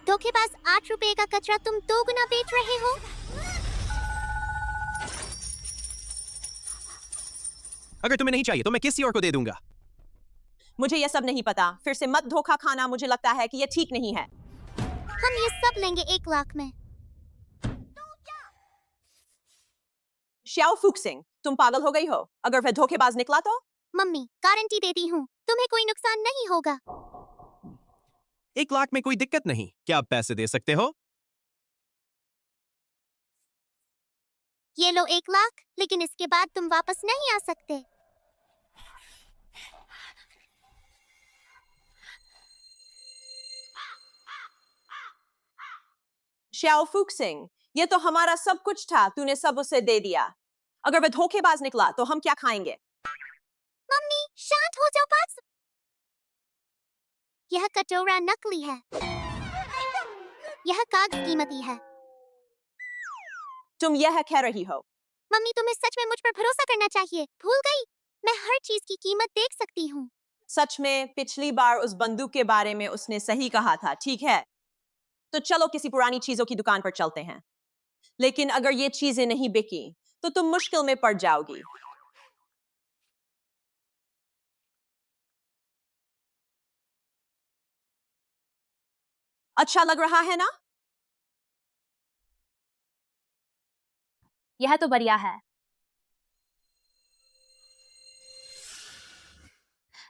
धोखेबाज, 8 रुपए का कचरा तुम 2 गुना बेच रहे हो। अगर तुम्हें नहीं चाहिए तो मैं किसी और को दे दूंगा। मुझे यह सब नहीं पता, फिर से मत धोखा खाना, मुझे लगता है कि यह ठीक नहीं है। हम ये सब लेंगे 1 लाख में। श्याओ फुक्सिंग, तुम पागल हो गई हो? अगर वह धोखेबाज निकला तो? मम्मी, गारंटी देती हूँ, तुम्हें कोई नुकसान नहीं होगा। 1 लाख में कोई दिक्कत नहीं, क्या आप पैसे दे सकते हो? ये लो 1 लाख, लेकिन इसके बाद तुम वापस नहीं आ सकते। श्याओ फुक्सिंग, यह तो हमारा सब कुछ था, तूने सब उसे दे दिया। अगर वह धोखेबाज निकला तो हम क्या खाएंगे? मम्मी, शांत हो जाओ बस। यह कटोरा नकली है। यह कागज कीमती है। तुम यह कह रही हो? मम्मी, तुम्हें सच में मुझ पर भरोसा करना चाहिए। भूल गई, मैं हर चीज की कीमत देख सकती हूँ। सच में पिछली बार उस बंदूक के बारे में उसने सही कहा था, ठीक है। तो चलो किसी पुरानी चीजों की दुकान पर चलते हैं। लेकिन अगर ये चीजें नहीं बिकी तो तुम मुश्किल में पड़ जाओगी। अच्छा लग रहा है ना? यह तो बढ़िया है।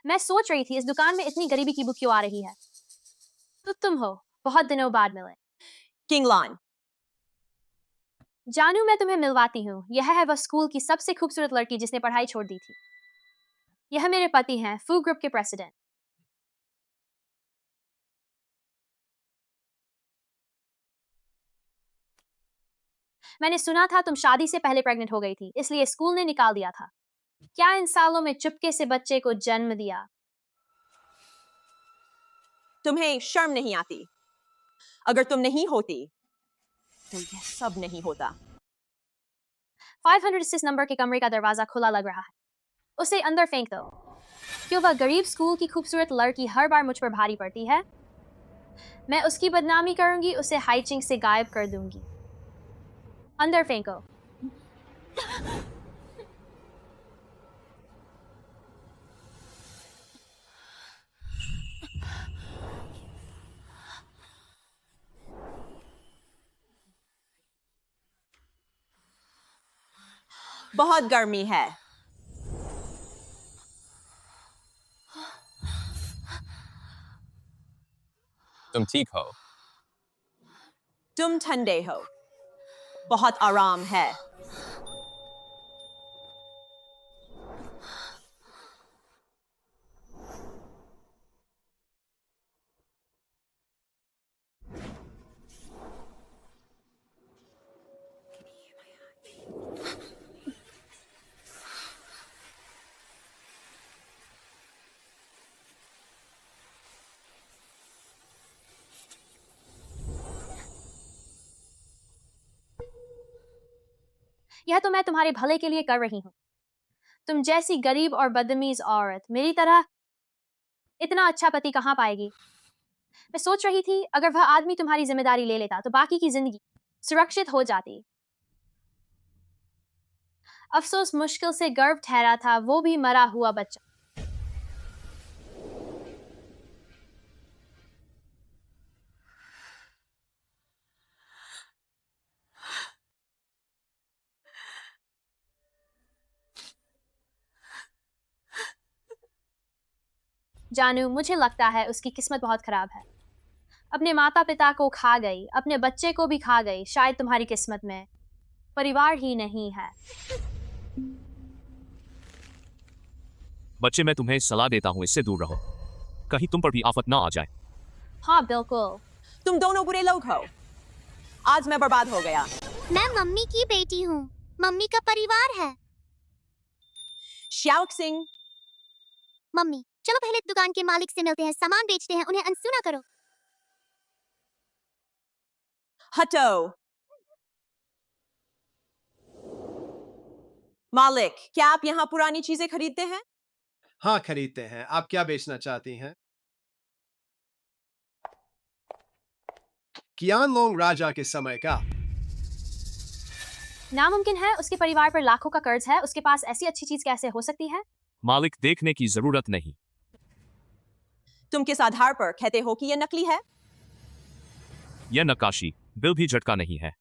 मैं सोच रही थी इस दुकान में इतनी गरीबी की बुक क्यों आ रही है। तो तुम हो, बहुत दिनों बाद मिले। किंगलॉन, जानू, मैं तुम्हें मिलवाती हूँ। यह है वह स्कूल की सबसे खूबसूरत लड़की जिसने पढ़ाई छोड़ दी थी। यह मेरे पति हैं, फू ग्रुप के प्रेसिडेंट। मैंने सुना था तुम शादी से पहले प्रेग्नेंट हो गई थी, इसलिए स्कूल ने निकाल दिया था। क्या इन सालों में चुपके से बच्चे को जन्म दिया? तुम्हें शर्म नहीं आती? अगर तुम नहीं होती तो यह सब नहीं होता। 506 नंबर के कमरे का दरवाजा खुला लग रहा है। उसे अंदर फेंक दो। क्यों वह गरीब स्कूल की खूबसूरत लड़की हर बार मुझ पर भारी पड़ती है? मैं उसकी बदनामी करूंगी, उसे हाइचिंग से गायब कर दूंगी। अंदर फेंको। बहुत गर्मी है। तुम ठीक हो? तुम ठंडे हो। बहुत आराम है। यह तो मैं तुम्हारे भले के लिए कर रही हूँ। तुम जैसी गरीब और बदतमीज औरत मेरी तरह इतना अच्छा पति कहाँ पाएगी? मैं सोच रही थी अगर वह आदमी तुम्हारी जिम्मेदारी ले लेता तो बाकी की जिंदगी सुरक्षित हो जाती। अफसोस मुश्किल से गर्भ ठहरा था, वो भी मरा हुआ बच्चा। जानू, मुझे लगता है उसकी किस्मत बहुत खराब है। अपने माता पिता को खा गई, अपने बच्चे को भी खा गई। शायद तुम्हारी किस्मत में परिवार ही नहीं है। बच्चे, मैं तुम्हें सलाह देता हूँ, इससे दूर रहो, कहीं तुम पर भी आफत ना आ जाए। हाँ बिल्कुल। तुम दोनों बुरे लोग हो। आज मैं बर्बाद हो गया। मैं मम्मी की बेटी हूँ, मम्मी का परिवार है। श्याओ सिंह, मम्मी, चलो पहले दुकान के मालिक से मिलते हैं, सामान बेचते हैं, उन्हें अनसुना करो। हटो। मालिक, क्या आप यहाँ पुरानी चीजें खरीदते हैं? हाँ, खरीदते हैं। आप क्या बेचना चाहती हैं? कियानलोंग राजा के समय का। नामुमकिन है, उसके परिवार पर लाखों का कर्ज है, उसके पास ऐसी अच्छी चीज कैसे हो सकती है? मालिक, देखने की जरूरत नहीं। तुम किस आधार पर कहते हो कि यह नकली है? यह नक्काशी बिल भी झटका नहीं है।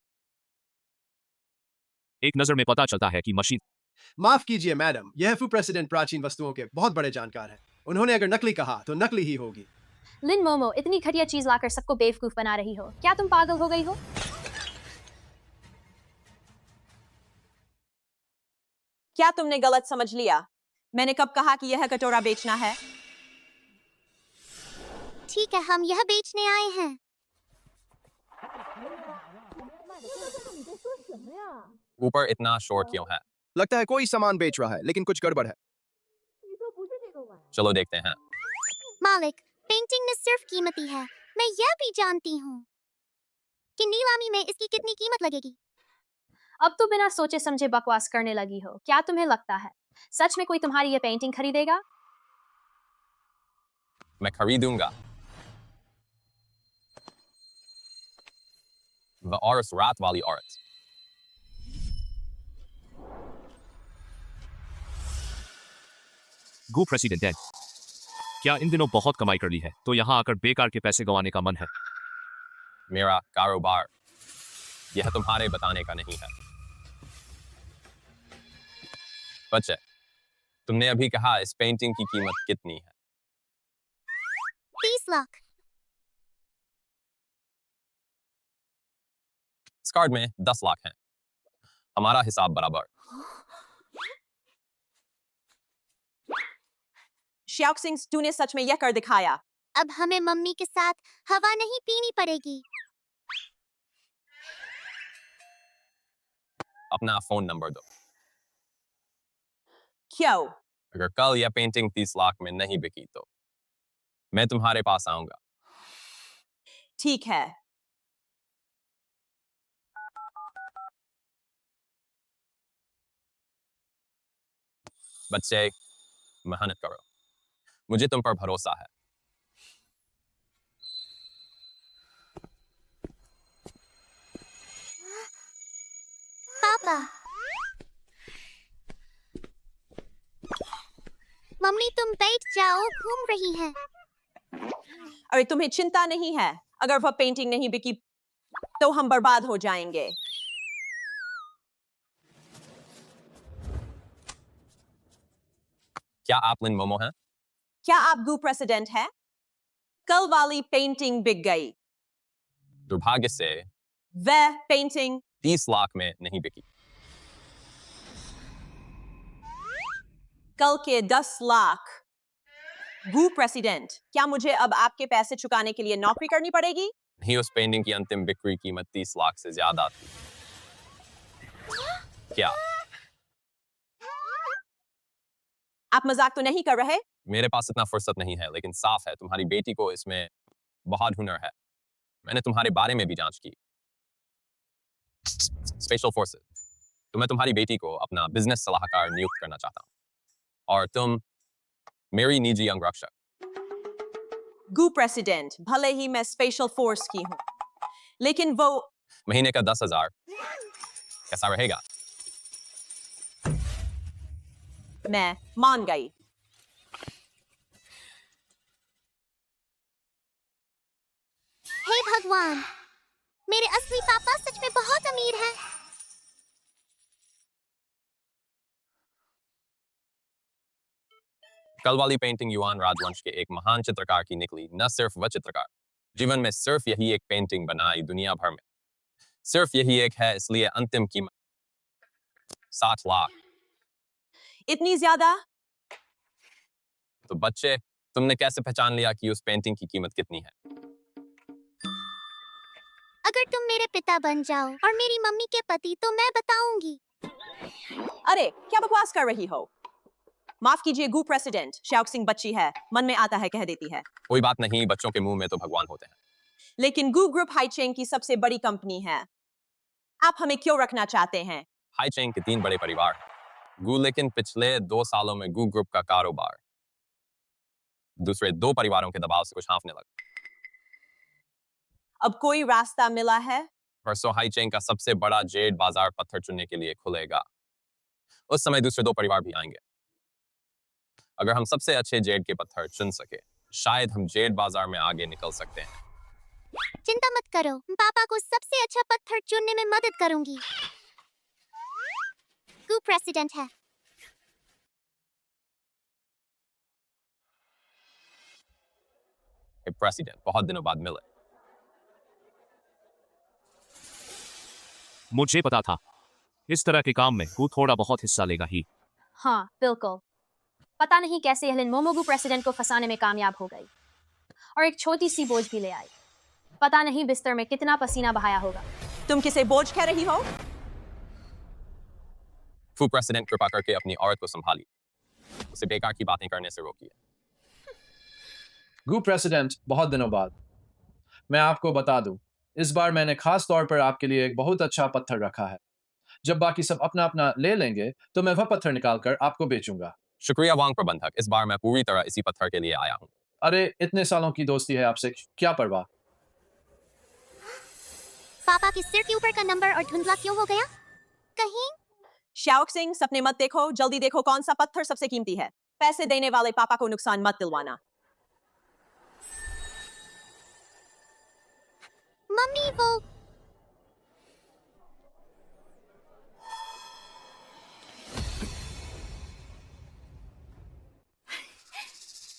एक नजर में पता चलता है कि मशीन। माफ कीजिए मैडम, यह फू प्रेसिडेंट प्राचीन वस्तुओं के बहुत बड़े जानकार हैं। उन्होंने अगर नकली कहा तो नकली ही होगी। लिन मोमो, इतनी घटिया चीज लाकर सबको बेवकूफ बना रही हो। क्या तुम पागल हो गई हो? क्या तुमने गलत समझ लिया? मैंने कब कहा कि यह कटोरा बेचना है? ठीक है, हम यह बेचने आए हैं। ऊपर इतना शोर क्यों है? लगता है कोई सामान बेच रहा है, लेकिन कुछ गड़बड़ है। चलो देखते हैं। मालिक, पेंटिंग न सिर्फ कीमती है, मैं यह भी जानती हूँ कि नीलामी में इसकी कितनी कीमत लगेगी। अब तो बिना सोचे समझे बकवास करने लगी हो। क्या तुम्हें लगता है सच में कोई तुम्हारी ये पेंटिंग खरीदेगा? मैं खरीदूंगा। और उस रात वाली औरत। गु प्रेसिडेंट डैन, क्या इन दिनों बहुत कमाई कर ली है तो यहाँ आकर बेकार के पैसे गंवाने का मन है? मेरा कारोबार यह तुम्हारे बताने का नहीं है। बच्चे, तुमने अभी कहा इस पेंटिंग की कीमत कितनी है? 30 लाख। इस कार्ड में 10 लाख हैं। हमारा हिसाब बराबर। श्याओक सिंह, तूने सच में यह कर दिखाया। अब हमें मम्मी के साथ हवा नहीं पीनी पड़ेगी। अपना फोन नंबर दो। क्यों? अगर कल यह पेंटिंग 30 लाख में नहीं बिकी तो मैं तुम्हारे पास आऊंगा। ठीक है। बच्चे, मेहनत करो, मुझे तुम पर भरोसा है। पापा, मम्मी तुम बैठ जाओ, घूम रही है। अरे तुम्हें चिंता नहीं है, अगर वह पेंटिंग नहीं बिकी तो हम बर्बाद हो जाएंगे। क्या आप लिन मोमो हैं? क्या आप गु प्रेसिडेंट हैं? कल वाली पेंटिंग बिक गई। दुर्भाग्य से वह पेंटिंग 30 लाख में नहीं बिकी। कल के 10 लाख। गु प्रेसिडेंट, क्या मुझे अब आपके पैसे चुकाने के लिए नौकरी करनी पड़ेगी? नहीं, उस पेंटिंग की अंतिम बिक्री कीमत 30 लाख से ज्यादा थी। क्या आप मजाक तो नहीं कर रहे? मेरे पास इतना फुर्सत नहीं है, लेकिन साफ है तुम्हारी बेटी को इसमें बहुत हुनर है। मैंने तुम्हारे बारे में भी जांच की। Special forces. तो मैं तुम्हारी बेटी को अपना बिजनेस सलाहकार नियुक्त करना चाहता हूँ और तुम मेरी निजी अंगरक्षक। गु प्रेसिडेंट, भले ही मैं स्पेशल फोर्स की हूँ, लेकिन वो महीने का 10,000 कैसा रहेगा? मैं मान गई। हे भगवान, मेरे असली पापा सच में बहुत अमीर हैं। कल वाली पेंटिंग युआन राजवंश के एक महान चित्रकार की निकली। न सिर्फ वह चित्रकार, जीवन में सिर्फ यही एक पेंटिंग बनाई दुनिया भर में। सिर्फ यही एक है, इसलिए अंतिम कीमत 60 लाख। इतनी ज्यादा? तो बच्चे, तुमने कैसे पहचान लिया कि उस पेंटिंग की कीमत कितनी है? अगर तुम मेरे पिता बन जाओ और मेरी मम्मी के पति, तो मैं बताऊंगी। अरे क्या बकवास कर रही हो? माफ कीजिए गु प्रेसिडेंट, श्याओक सिंह बच्ची है, मन में आता है कह देती है। कोई बात नहीं, बच्चों के मुंह में तो भगवान होते हैं। लेकिन गु ग्रुप हाईचेंग की सबसे बड़ी कंपनी है। आप हमें क्यों रखना चाहते हैं? हाईचेंग के 3 बड़े परिवार हैं। गु, लेकिन पिछले 2 सालों में गु ग्रुप का कारोबार दूसरे 2 परिवारों के दबाव से कुछ हाँफने लगा। अब कोई रास्ता मिला है? परसों हाईचेंग का सबसे बड़ा जेड बाजार पत्थर चुनने के लिए खुलेगा। उस समय दूसरे दो परिवार भी आएंगे। अगर हम सबसे अच्छे जेड के पत्थर चुन सके, शायद हम जेड बाजार में आगे निकल सकते हैं। चिंता मत करो, पापा को सबसे अच्छा पत्थर चुनने में मदद करूंगी। गु प्रेसिडेंट है। प्रेसिडेंट, बहुत दिनों बाद मिले। मुझे पता था इस तरह के काम में वो थोड़ा बहुत हिस्सा लेगा ही। हाँ बिल्कुल। पता नहीं कैसे हेलेन मोमोगू प्रेसिडेंट को फंसाने में कामयाब हो गई और एक छोटी सी बोझ भी ले आई। पता नहीं बिस्तर में कितना पसीना बहाया होगा। तुम किसे बोझ कह रही हो? फू प्रेसिडेंट, कृपा करके अपनी औरत को संभालिए। उसे बेकार की बातें करने से रोकिए। गु प्रेसिडेंट, बहुत दिनों बाद। मैं आपको बता दूं, इस बार मैंने खास तौर पर आपके लिए एक बहुत अच्छा पत्थर रखा है। जब बाकी सब अपना अपना ले लेंगे तो मैं वह पत्थर निकालकर आपको बेचूंगा। शुक्रिया वांग प्रबंधक, इस बार मैं पूरी तरह इसी पत्थर के लिए आया हूँ। अरे, इतने सालों की दोस्ती है आपसे, क्या परवाह। पापा के सिर के ऊपर का नंबर और धुंधला क्यों हो गया? कहीं श्याओक सिंह, सपने मत देखो, जल्दी देखो कौन सा पत्थर सबसे कीमती है। पैसे देने वाले पापा को नुकसान मत दिलवाना। मम्मी वो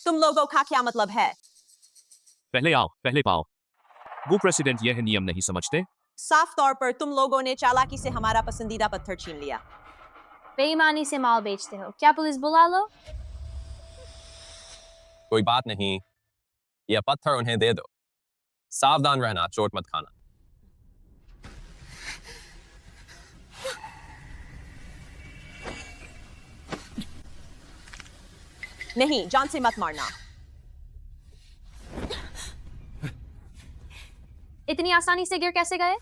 तुम लोगों का क्या मतलब है? पहले आओ पहले पाओ। वो प्रेसिडेंट यह नियम नहीं समझते। साफ तौर पर तुम लोगों ने चालाकी से हमारा पसंदीदा पत्थर छीन लिया। बेईमानी से माल बेचते हो, क्या पुलिस बुला लो? कोई बात नहीं, यह पत्थर उन्हें दे दो। सावधान रहना, चोट मत खाना। नहीं, जान से मत मारना। इतनी आसानी से गिर कैसे गए?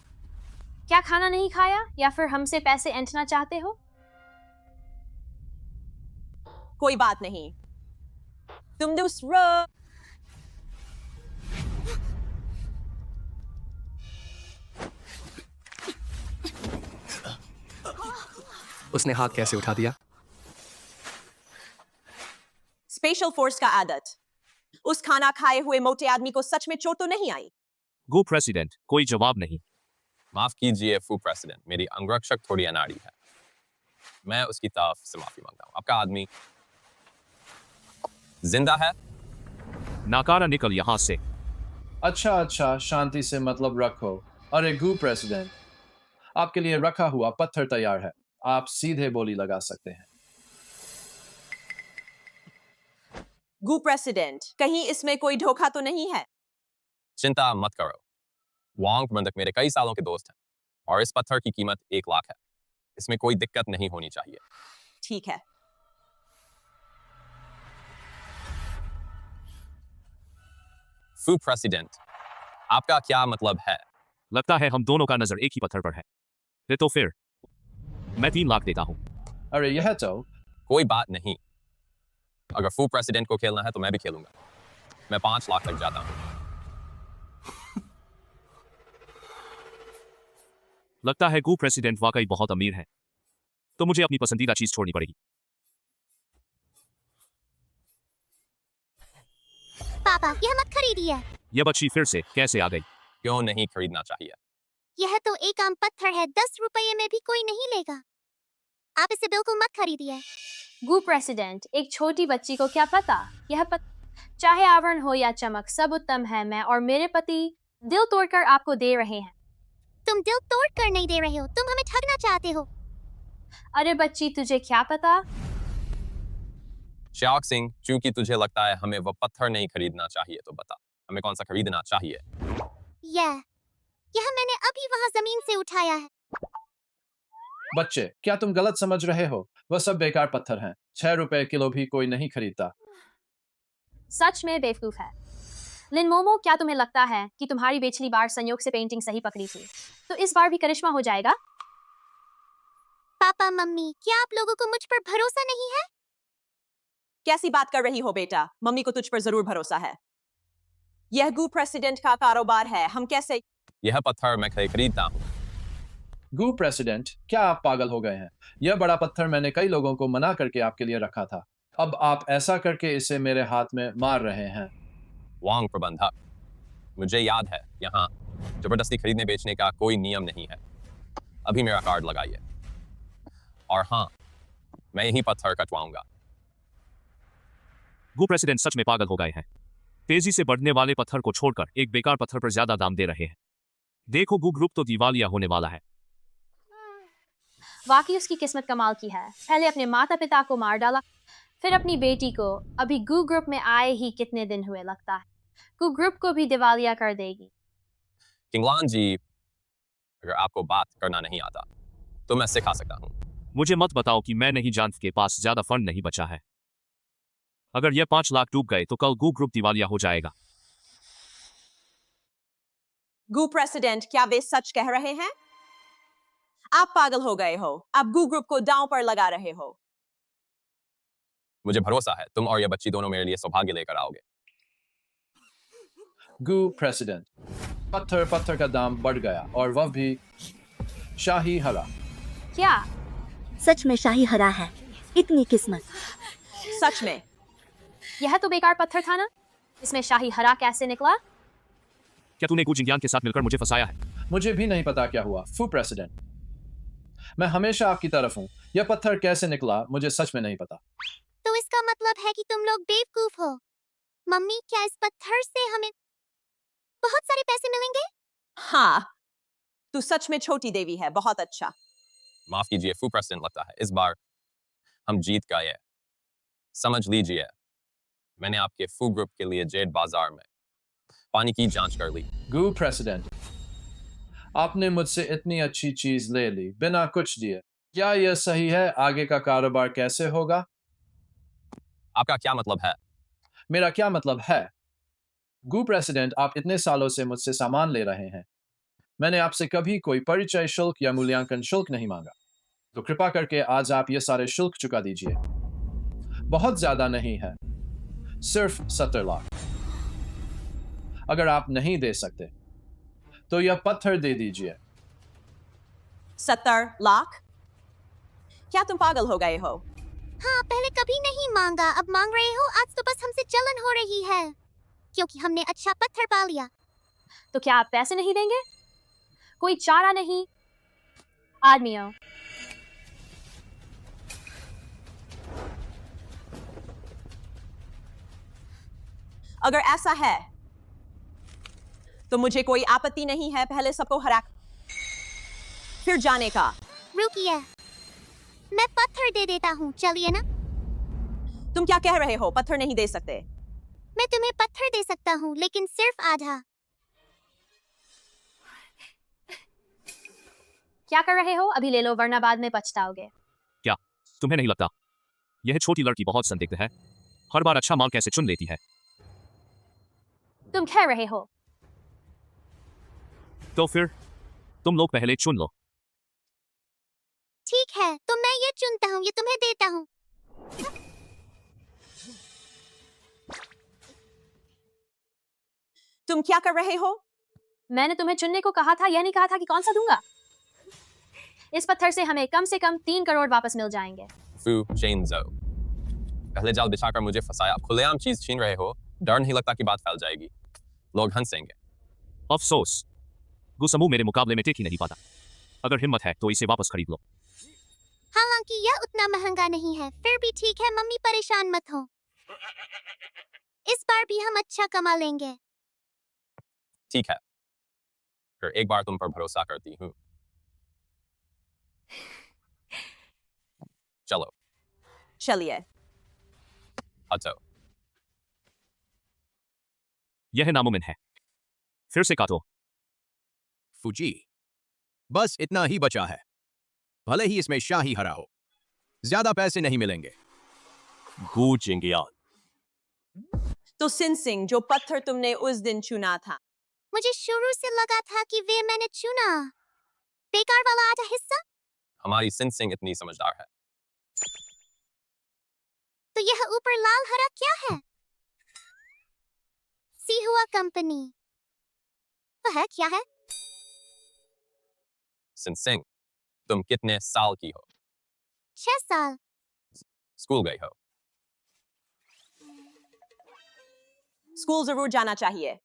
क्या खाना नहीं खाया या फिर हमसे पैसे ऐंठना चाहते हो? कोई बात नहीं। तुम दूसरा उसने हाथ कैसे उठा दिया? स्पेशल फोर्स का आदत। उस खाना खाए हुए मोटे आदमी को सच में चोट तो नहीं आई? गो प्रेसिडेंट, कोई जवाब नहीं। माफ कीजिए फू प्रेसिडेंट, मेरी अंगरक्षक थोड़ी अनाड़ी है। मैं उसकी तरफ से माफी मांगता हूँ। आपका आदमी जिंदा है? नाकारा, निकल यहाँ से। अच्छा, शांति से मतलब रखो। अरे गु प्रेसिडेंट, आपके लिए रखा हुआ पत्थर तैयार है। आप सीधे बोली लगा सकते हैं। गु प्रेसिडेंट, कहीं इसमें कोई धोखा तो नहीं है? चिंता मत करो, वांग प्रबंधक मेरे कई सालों के दोस्त हैं और इस पत्थर की कीमत 1 लाख है। इसमें कोई दिक्कत नहीं होनी चाहिए। ठीक है। फू प्रेसिडेंट, आपका क्या मतलब है? लगता है हम दोनों का नजर एक ही पत्थर पर है। तो फिर मैं 3 लाख देता हूँ। अरे यह तो कोई बात नहीं, अगर फू प्रेसिडेंट को खेलना है तो मैं भी खेलूंगा। मैं 5 लाख तक जाता हूँ। लगता है गो प्रेसिडेंट वाकई बहुत अमीर है, तो मुझे अपनी पसंदीदा चीज छोड़नी पड़ेगी। पापा यह मत खरीदिए। यह बच्ची फिर से कैसे आ गई? क्यों नहीं खरीदना चाहिए? यह तो एक आम पत्थर है, 10 रुपये में भी कोई नहीं लेगा। आप इसे बिल्कुल मत खरीदिए। गु प्रेसिडेंट, एक छोटी बच्ची को क्या पता? चाहे आवरण हो या चमक, सब उत्तम है। मैं और मेरे पति दिल तोड़कर आपको दे रहे हैं। तुम दिल तोड़ कर नहीं दे रहे हो, तुम हमें ठगना चाहते हो। अरे बच्ची, तुझे क्या पता? श्याओक सिंह, चूंकि तुझे लगता है हमें वह पत्थर नहीं खरीदना चाहिए, तो बता हमें कौन सा खरीदना चाहिए? यह मैंने अभी वहां जमीन से उठाया है। बच्चे, क्या तुम गलत समझ रहे हो? वह सब बेकार पत्थर हैं। 6 रुपए किलो भी कोई नहीं खरीदता। सच में बेवकूफ है। लिन मोमो, क्या तुम्हें लगता है कि तुम्हारी पिछली बार संयोग से पेंटिंग सही पकड़ी थी, तो इस बार भी करिश्मा हो जाएगा? पापा मम्मी, क्या आप लोगों को मुझ पर भरोसा नहीं है? कैसी बात कर रही हो बेटा? मम्मी को तुझ पर जरूर भरोसा है। यह गु प्रेसिडेंट का कारोबार है, हम कैसे? यह पत्थर मैं खरीदता हूँ। गु प्रेसिडेंट, क्या आप पागल हो गए हैं? यह बड़ा पत्थर मैंने कई लोगों को मना करके आपके लिए रखा था। अब आप ऐसा करके इसे मेरे हाथ में मार रहे हैं। वांग प्रबंधक, मुझे याद है, यहाँ जबरदस्ती खरीदने बेचने का कोई नियम नहीं है। अभी मेरा कार्ड लगाइए। और हाँ, मैं यही पत्थर कटवाऊंगा। गु प्रेसिडेंट सच में पागल हो गए हैं। तेजी से बढ़ने वाले पत्थर को छोड़कर एक बेकार पत्थर पर ज्यादा दाम दे रहे हैं। देखो गु ग्रुप तो दिवालिया होने वाला है। वाकई उसकी किस्मत कमाल की है। पहले अपने माता पिता को मार डाला, फिर अपनी बेटी को। अभी गु ग्रुप में आए ही कितने दिन हुए लगता है। गु ग्रुप को भी दिवालिया कर देगी। किंगलान जी, अगर आपको बात करना नहीं आता तो मैं सिखा सकता हूँ। मुझे मत बताओ कि मैं नहीं जानता के पास ज्यादा फंड नहीं बचा है। अगर यह 5 लाख डूब गए तो कल गु ग्रुप दिवालिया हो जाएगा। गु प्रेसिडेंट, क्या वे सच कह रहे हैं? आप पागल हो गए हो। आप गु ग्रुप को दांव पर लगा रहे हो। मुझे भरोसा है तुम और यह बच्ची दोनों मेरे लिए सौभाग्य लेकर आओगे। गु प्रेसिडेंट, पत्थर का दाम बढ़ गया और वह भी शाही हरा। क्या? सच में शाही हरा है। इतनी किस्मत। सच में? यह तो बेकार पत्थर था ना। इसमें शाही हरा कैसे निकला? क्या तूने गु जिंगयान के साथ मिलकर मुझे फंसाया है? मुझे भी नहीं पता क्या हुआ, फू प्रेसिडेंट। मैं हमेशा आपकी तरफ हूँ। यह पत्थर कैसे निकला मुझे सच में नहीं पता। तो इसका मतलब है कि तुम लोग बेवकूफ हो। मम्मी, क्या इस पत्थर से हमें बहुत सारे पैसे मिलेंगे? हाँ, तू सच में छोटी देवी है। बहुत अच्छा। माफ कीजिए फू प्रेसिडेंट, लगता है इस बार हम जीत गए। समझ लीजिए, मैंने आपके फू ग्रुप के लिए जेड बाजार में पानी की जांच कर ली। गु प्रेसिडेंट, आपने मुझसे इतनी अच्छी चीज ले ली बिना कुछ दिए। क्या यह सही है? आगे का कारोबार कैसे होगा? आपका क्या मतलब है? मेरा क्या मतलब है? गु प्रेसिडेंट, आप इतने सालों से मुझसे सामान ले रहे हैं। मैंने आपसे कभी कोई परिचय शुल्क या मूल्यांकन शुल्क नहीं मांगा। तो कृपा करके आज आप ये सारे शुल्क चुका दीजिए। बहुत ज्यादा नहीं है, सिर्फ 70 लाख। अगर आप नहीं दे सकते तो यह पत्थर दे दीजिए। 70 लाख? क्या तुम पागल हो गए हो? हाँ, पहले कभी नहीं मांगा, अब मांग रहे हो। आज तो बस हमसे जलन हो रही है क्योंकि हमने अच्छा पत्थर पा लिया। तो क्या आप पैसे नहीं देंगे? कोई चारा नहीं? आदमियों, अगर ऐसा है तो मुझे कोई आपत्ति नहीं है पहले सबको हरा फिर जाने का। रुकिए, मैं पत्थर दे देता हूँ, चलिए ना। तुम क्या कह रहे हो? पत्थर नहीं दे सकते? मैं तुम्हें पत्थर दे सकता हूँ, लेकिन सिर्फ आधा। क्या कर रहे हो? अभी ले लो वरना बाद में पछताओगे। क्या तुम्हें नहीं लगता यह छोटी लड़की बहुत संदिग्ध है? हर बार अच्छा माल कैसे चुन लेती है? तुम कह रहे हो? तो फिर तुम लोग पहले चुन लो। ठीक है, तो मैं ये चुनता हूँ, ये तुम्हें देता हूँ। तुम क्या कर रहे हो? मैंने तुम्हें चुनने को कहा था, यह नहीं कहा था कि कौन सा दूंगा। इस पत्थर से हमें कम से कम 3 करोड़ वापस मिल जाएंगे। फू चेनजो, पहले जाल बिछाकर मुझे फंसाया, अब खुलेआम चीज छीन रहे हो। डर नहीं लगता कि बात फैल जाएगी, लोग हंसेंगे। अफसोस, गु समूह मेरे मुकाबले में टिक ही नहीं पाता। अगर हिम्मत है तो इसे वापस खरीद लो। हालांकि यह उतना महंगा नहीं है, फिर भी ठीक है। मम्मी, परेशान मत हो, इस बार भी हम अच्छा कमा लेंगे। ठीक है, फिर एक बार तुम पर भरोसा करती हूँ। चलो चलिए। हटो। यह नामुमकिन है। फिर से काटो। फुजी, बस इतना ही बचा है। भले ही इसमें शाही हरा हो, ज्यादा पैसे नहीं मिलेंगे। गु जिंगयान, तो सिंह, जो पत्थर तुमने उस दिन चुना था, मुझे शुरू से लगा था कि वे मैंने चुना। बेकार वाला आधा हिस्सा। हमारी सिंह इतनी समझदार है। तो यह ऊपर लाल हरा क्या है? सिहुआ कंपनी। वह क्या है? सिंह, तुम कितने साल की हो? 6 साल। स्कूल गई हो? स्कूल जरूर जाना चाहिए।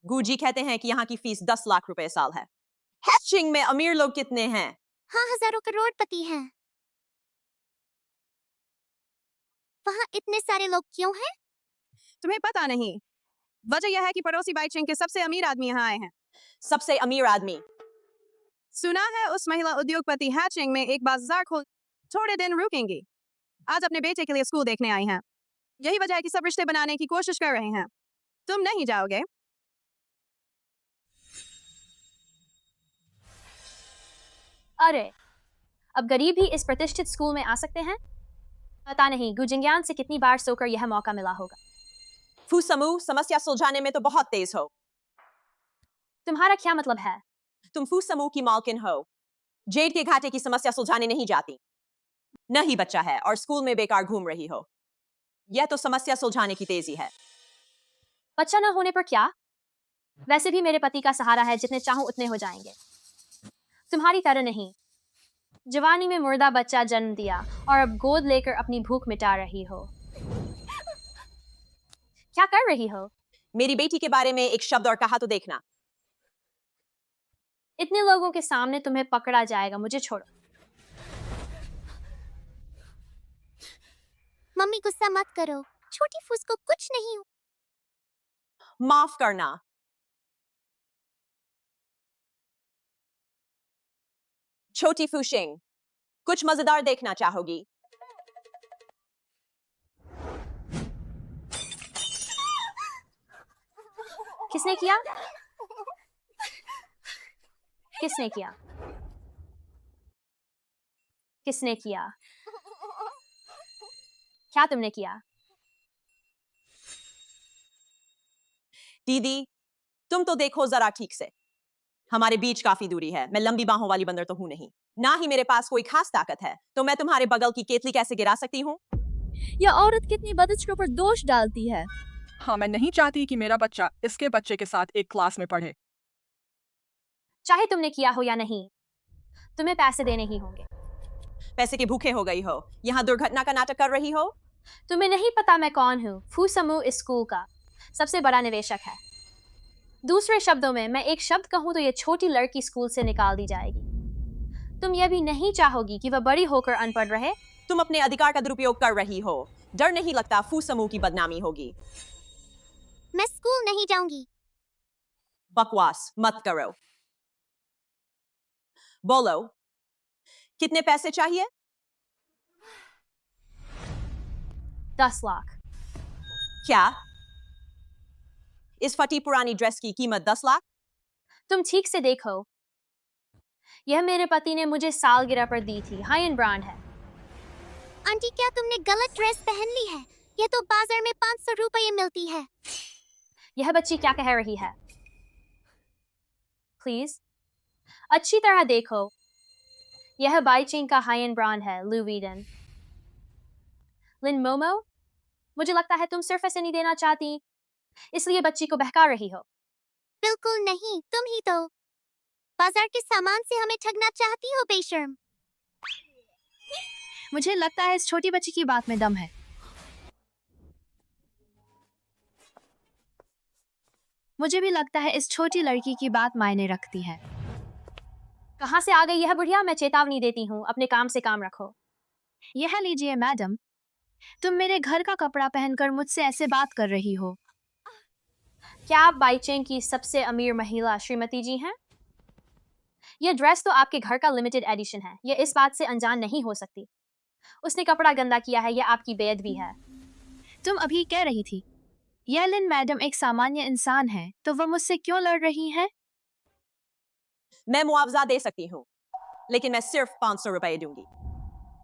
गुजी कहते हैं कि यहाँ की फीस 10 लाख रुपए साल है। हैचिंग में अमीर लोग कितने हैं? हाँ, हजारों करोड़पति हैं। वहाँ इतने सारे लोग क्यों हैं? तुम्हें पता नहीं। वजह यह है कि पड़ोसी बाइचिंग के सबसे अमीर आदमी यहाँ आए हैं। सबसे अमीर आदमी। सुना है उस महिला उद्योगपति हैचिंग में एक बाजार खोल थोड़े दिन रुकेंगी। आज अपने बेटे के लिए स्कूल देखने आई हैं। यही वजह है कि सब रिश्ते बनाने की कोशिश कर रहे हैं। तुम नहीं जाओगे? अरे, अब गरीब ही इस प्रतिष्ठित स्कूल में आ सकते हैं? पता नहीं गुजिंग्यान से कितनी बार सोकर यह मौका मिला होगा। फूसमू समस्या सुलझाने में तो बहुत तेज हो। तुम्हारा क्या मतलब है? तुम फूसमू की मालकिन हो। जेड के घाटे की समस्या सुलझाने नहीं जाती। न ही बच्चा है और स्कूल में बेकार घूम रही हो। यह तो समस्या सुलझाने की तेजी है। बच्चा न होने पर क्या? वैसे भी मेरे पति का सहारा है, जितने चाहूं उतने हो जाएंगे। तुम्हारी तरह नहीं। जवानी में मुर्दा बच्चा जन्म दिया और अब गोद लेकर अपनी भूख मिटा रही हो। क्या कर रही हो? मेरी बेटी के बारे में एक शब्द और कहा तो देखना। इतने लोगों के सामने तुम्हें पकड़ा जाएगा। मुझे छोड़ो। मम्मी गुस्सा मत करो, छोटी फूस को कुछ नहीं हो। माफ करना। छोटी फूशिंग, कुछ मजेदार देखना चाहोगी? किसने किया? किसने किया? किसने किया? क्या तुमने किया? दीदी, तुम तो देखो जरा ठीक से। हमारे बीच काफी दूरी है। मैं लंबी बाहों वाली बंदर तो हूं नहीं। ना ही मेरे पास कोई खास ताकत है। तो मैं तुम्हारे बगल की केतली कैसे गिरा सकती हूँ? यह औरत कितनी बदचकों पर दोष डालती है। हाँ, मैं नहीं चाहती कि मेरा बच्चा इसके बच्चे के साथ एक क्लास में पढ़े। चाहे तुमने किया हो या नहीं, तुम्हें पैसे देने ही होंगे। पैसे के भूखे हो गई हो। यहाँ दुर्घटना का नाटक कर रही हो। तुम्हें नहीं पता मैं कौन हूँ। फूसमू इस स्कूल का सबसे बड़ा निवेशक है। दूसरे शब्दों में मैं एक शब्द कहूँ तो यह छोटी लड़की स्कूल से निकाल दी जाएगी। तुम यह भी नहीं चाहोगी कि वह बड़ी होकर अनपढ़ रहे। तुम अपने अधिकार का दुरुपयोग कर रही हो। डर नहीं लगता फूसमू की बदनामी होगी? मैं स्कूल नहीं जाऊंगी। बकवास मत करो। बोलो, कितने पैसे चाहिए? 10 लाख। क्या? इस फटी पुरानी ड्रेस की कीमत 10 लाख? तुम ठीक से देखो। यह मेरे पति ने मुझे सालगिरह पर दी थी। हाई एंड ब्रांड है। आंटी, क्या तुमने गलत ड्रेस पहन ली है? यह तो बाजार में 500 रुपये मिलती है। यह बच्ची क्या कह रही है? प्लीज अच्छी तरह देखो। यह बाइचिंग का हाई एंड ब्रांड है, लू वीडन। लिन मोमो, मुझे लगता है तुम सिर्फ ऐसे नहीं देना चाहती, इसलिए बच्ची को बहका रही हो। बिल्कुल नहीं, तुम ही तो बाजार के सामान से हमें ठगना चाहती हो, बेशर्म। मुझे लगता है इस छोटी बच्ची की बात में दम है। मुझे भी लगता है इस छोटी लड़की की बात मायने रखती है। कहाँ से आ गई यह बुढ़िया? मैं चेतावनी देती हूँ, अपने काम से काम रखो। यह लीजिए मैडम, तुम मेरे घर का कपड़ा पहनकर मुझसे ऐसे बात कर रही हो। क्या आप बाइचेंग की सबसे अमीर महिला श्रीमती जी हैं? यह ड्रेस तो आपके घर का लिमिटेड एडिशन है। यह इस बात से अनजान नहीं हो सकती। उसने कपड़ा गंदा किया है, यह आपकी बेअदबी है। तुम अभी कह रही थी यह लिन मैडम एक सामान्य इंसान है, तो वह मुझसे क्यों लड़ रही है? मैं मुआवजा दे सकती हूँ, लेकिन मैं सिर्फ 500 रुपए दूंगी।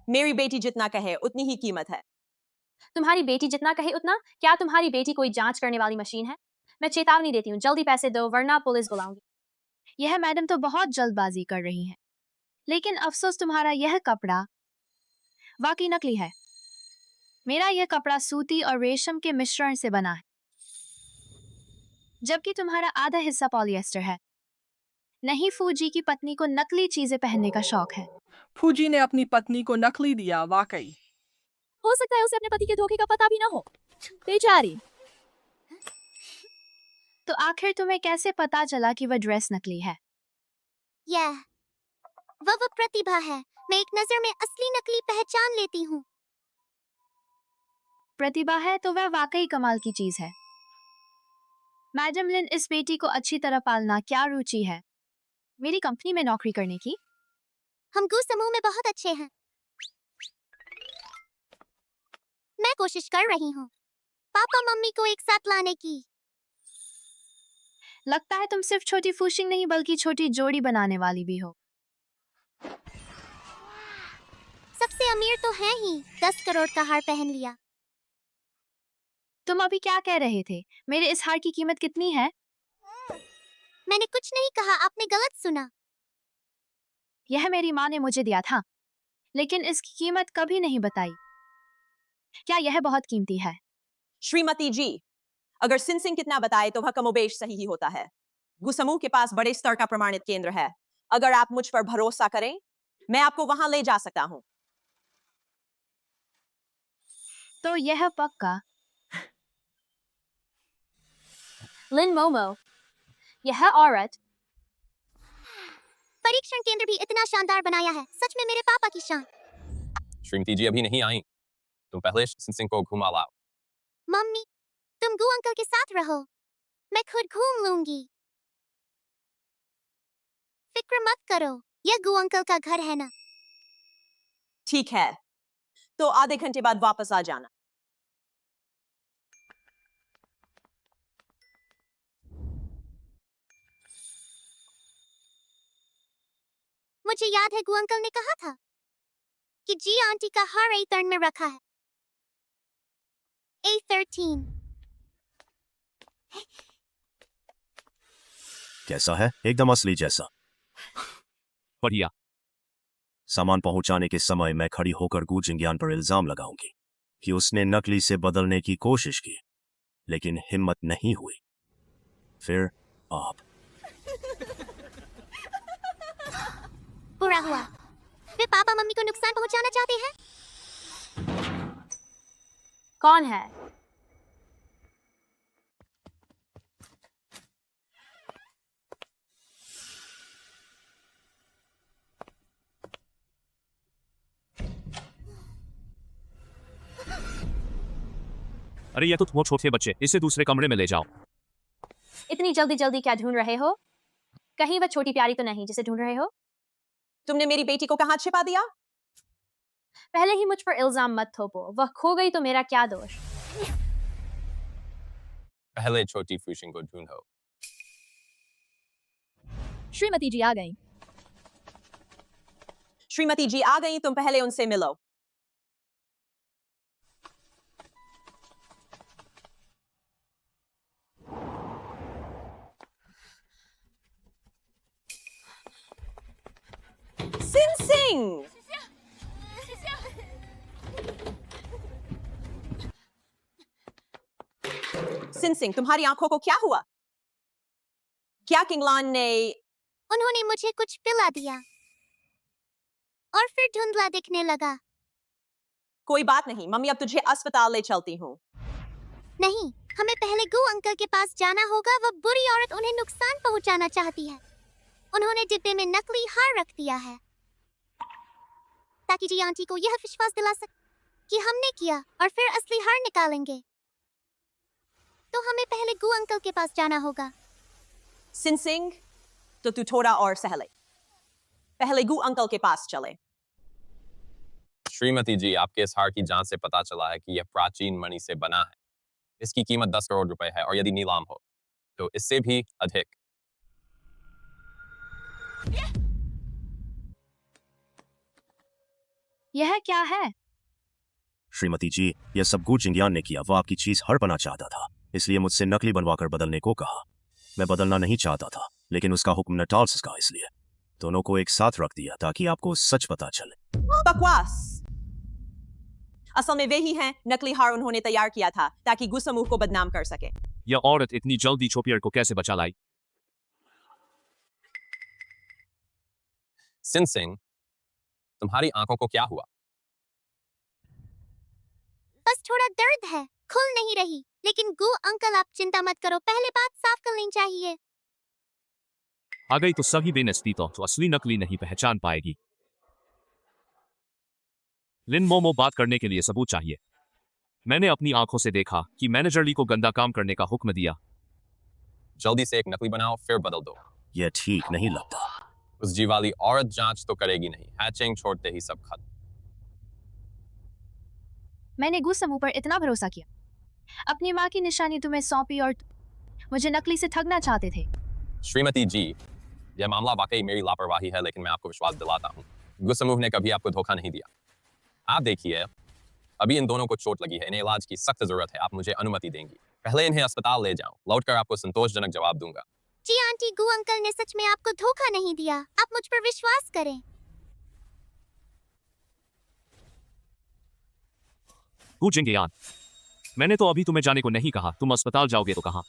मेरी बेटी जितना कहे उतनी ही कीमत है। तुम्हारी बेटी जितना कहे उतना? क्या तुम्हारी बेटी कोई जांच करने वाली मशीन है? मैं चेतावनी देती हूँ, जल्दी पैसे दो वरना पुलिस बुलाऊंगी। यह मैडम तो बहुत जल्दबाजी कर रही हैं। लेकिन अफसोस तुम्हारा यह कपड़ा वाकई नकली है। मेरा यह कपड़ा सूती और रेशम के मिश्रण से बना है, जबकि तुम्हारा आधा हिस्सा पॉलिएस्टर है। नहीं, फूजी की पत्नी को नकली चीजें पहनने का शौक है। फूजी ने अपनी पत्नी को नकली दिया, वाकई। हो सकता है उसे अपने पति के धोखे का पता भी ना हो। बेचारी। तो आखिर तुम्हें कैसे पता चला कि वह ड्रेस नकली है? यह वह प्रतिभा है। मैं एक नजर में असली नकली पहचान लेती हूँ। प्रतिभा है तो वह वाकई कमाल की चीज है। मैडम लिन, इस बेटी को अच्छी तरह पालना क्या रुचि है? मेरी कंपनी में नौकरी करने की। हम गू समूह में बहुत अच्छे हैं। मैं कोशिश कर रही हूँ पापा मम्मी को एक साथ लाने की। लगता है तुम सिर्फ छोटी फूशिंग नहीं बल्कि छोटी जोड़ी बनाने वाली भी हो। सबसे अमीर तो है ही, 10 करोड़ का हार पहन लिया। तुम अभी क्या कह रहे थे? मेरे इस हार की कीमत कितनी है? मैंने कुछ नहीं कहा, आपने गलत सुना। यह मेरी माँ ने मुझे दिया था, लेकिन इसकी कीमत कभी नहीं बताई। क्या यह बहुत कीमती है? श्रीमती जी, अगर सिंसिंग कितना बताए तो वह कमोबेश सही ही होता है। गुसमूह के पास बड़े स्तर का प्रमाणित केंद्र है। अगर आप मुझ पर भरोसा करें, मैं आपको वहां ले जा सकता हूं। तो यह पक्का? लिन मोमो, यह औरत। परीक्षण केंद्र भी इतना शानदार बनाया है, सच में मेरे पापा की शान। श्रीमती जी अभी नहीं आई, तुम पहले सिंह को घुमा लाओ। मम्मी, तुम गू अंकल के साथ रहो, मैं खुद घूम लूंगी। फिक्र मत करो, यह गू अंकल का घर है ना। ठीक है, तो आधे घंटे बाद वापस आ जाना। मुझे याद है गू अंकल ने कहा था कि जी आंटी का हार A13 में रखा है। A13। कैसा है? एकदम असली जैसा। बढ़िया। सामान पहुंचाने के समय मैं खड़ी होकर गू जिंगियान पर इल्जाम लगाऊंगी कि उसने नकली से बदलने की कोशिश की, लेकिन हिम्मत नहीं हुई। फिर आप। बुरा हुआ, वे पापा मम्मी को नुकसान पहुंचाना चाहते हैं। कौन है? अरे ये तो वो छोटे बच्चे, इसे दूसरे कमरे में ले जाओ। इतनी जल्दी जल्दी क्या ढूंढ रहे हो? कहीं वह छोटी प्यारी तो नहीं जिसे ढूंढ रहे हो? तुमने मेरी बेटी को कहां छिपा दिया? पहले ही मुझ पर इल्जाम मत थोपो। वह खो गई तो मेरा क्या दोष? पहले छोटी फूशिंग को ढूंढो। श्रीमती जी आ गई। श्रीमती जी आ गई, तुम पहले उनसे मिलो। सिंह, सिंह, तुम्हारी आंखों को क्या हुआ? क्या किंगलान ने? उन्होंने मुझे कुछ पिला दिया और फिर धुंधला दिखने लगा। कोई बात नहीं, मम्मी अब तुझे अस्पताल ले चलती हूँ। नहीं, हमें पहले गू अंकल के पास जाना होगा। वह बुरी औरत उन्हें नुकसान पहुंचाना चाहती है। उन्होंने डिब्बे में नकली हार रख दिया है ताकि जी आंटी को यह विश्वास दिला सके कि हमने किया और फिर असली हार निकालेंगे। तो हमें पहले गू अंकल के पास जाना होगा। सिंह, तो तू थोड़ा और सहले। पहले गू अंकल के पास चले। श्रीमती जी, आपके इस हार की जांच से पता चला है कि यह प्राचीन मणि से बना है। इसकी कीमत 10 करोड़ रुपए है और यदि नीलाम हो तो इससे भी अधिक। यह क्या है? श्रीमती जी, यह सब गू जिंगियान ने किया। वो आपकी चीज हड़पना चाहता था, इसलिए मुझसे नकली बनवाकर बदलने को कहा। मैं बदलना नहीं चाहता था, लेकिन उसका हुक्म न टाल सका, इसलिए दोनों को एक साथ रख दिया ताकि आपको सच पता चले। बकवास। असल में वे ही हैं, नकली हार उन्होंने तैयार किया था ताकि गु समूह को बदनाम कर सके। यह औरत इतनी जल्दी छोपियर को कैसे बचा लाई? सिन सिंह, तुम्हारी आंखों को क्या हुआ? बस थोड़ा दर्द है, खुल नहीं रही। लेकिन गु अंकल आप चिंता मत करो, पहले बात साफ कर लेनी चाहिए। आ गई तो सभी बेनस्ती तो असली नकली नहीं पहचान पाएगी। लिन मोमो, बात करने के लिए सबूत चाहिए। मैंने अपनी आंखों से देखा कि मैनेजर ली को गंदा काम करने का हुक्म दिया। जल्दी से एक नकली बनाओ, फिर बदल दो। यह ठीक नहीं लगता। उस जी वाली औरत जांच तो करेगी नहीं, हैचिंग छोड़ते ही सब खत्म। मैंने गु समूह पर इतना भरोसा किया, अपनी माँ की निशानी तुम्हें सौंपी और मुझे नकली से ठगना चाहते थे। श्रीमती जी, यह मामला वाकई मेरी लापरवाही है, लेकिन मैं आपको विश्वास दिलाता हूँ, गु समूह ने कभी आपको धोखा नहीं दिया। आप देखिए, अभी इन दोनों को चोट लगी है, इन्हें इलाज की सख्त जरूरत है। आप मुझे अनुमति देंगी? पहले इन्हें अस्पताल ले जाऊं, लौटकर आपको संतोषजनक जवाब दूंगा। जी आंटी, गु अंकल ने सच में आपको धोखा नहीं दिया, आप मुझ पर विश्वास करें। गु जिंगयान, मैंने तो अभी तुम्हें जाने को नहीं कहा। तुम अस्पताल जाओगे तो कहाँ?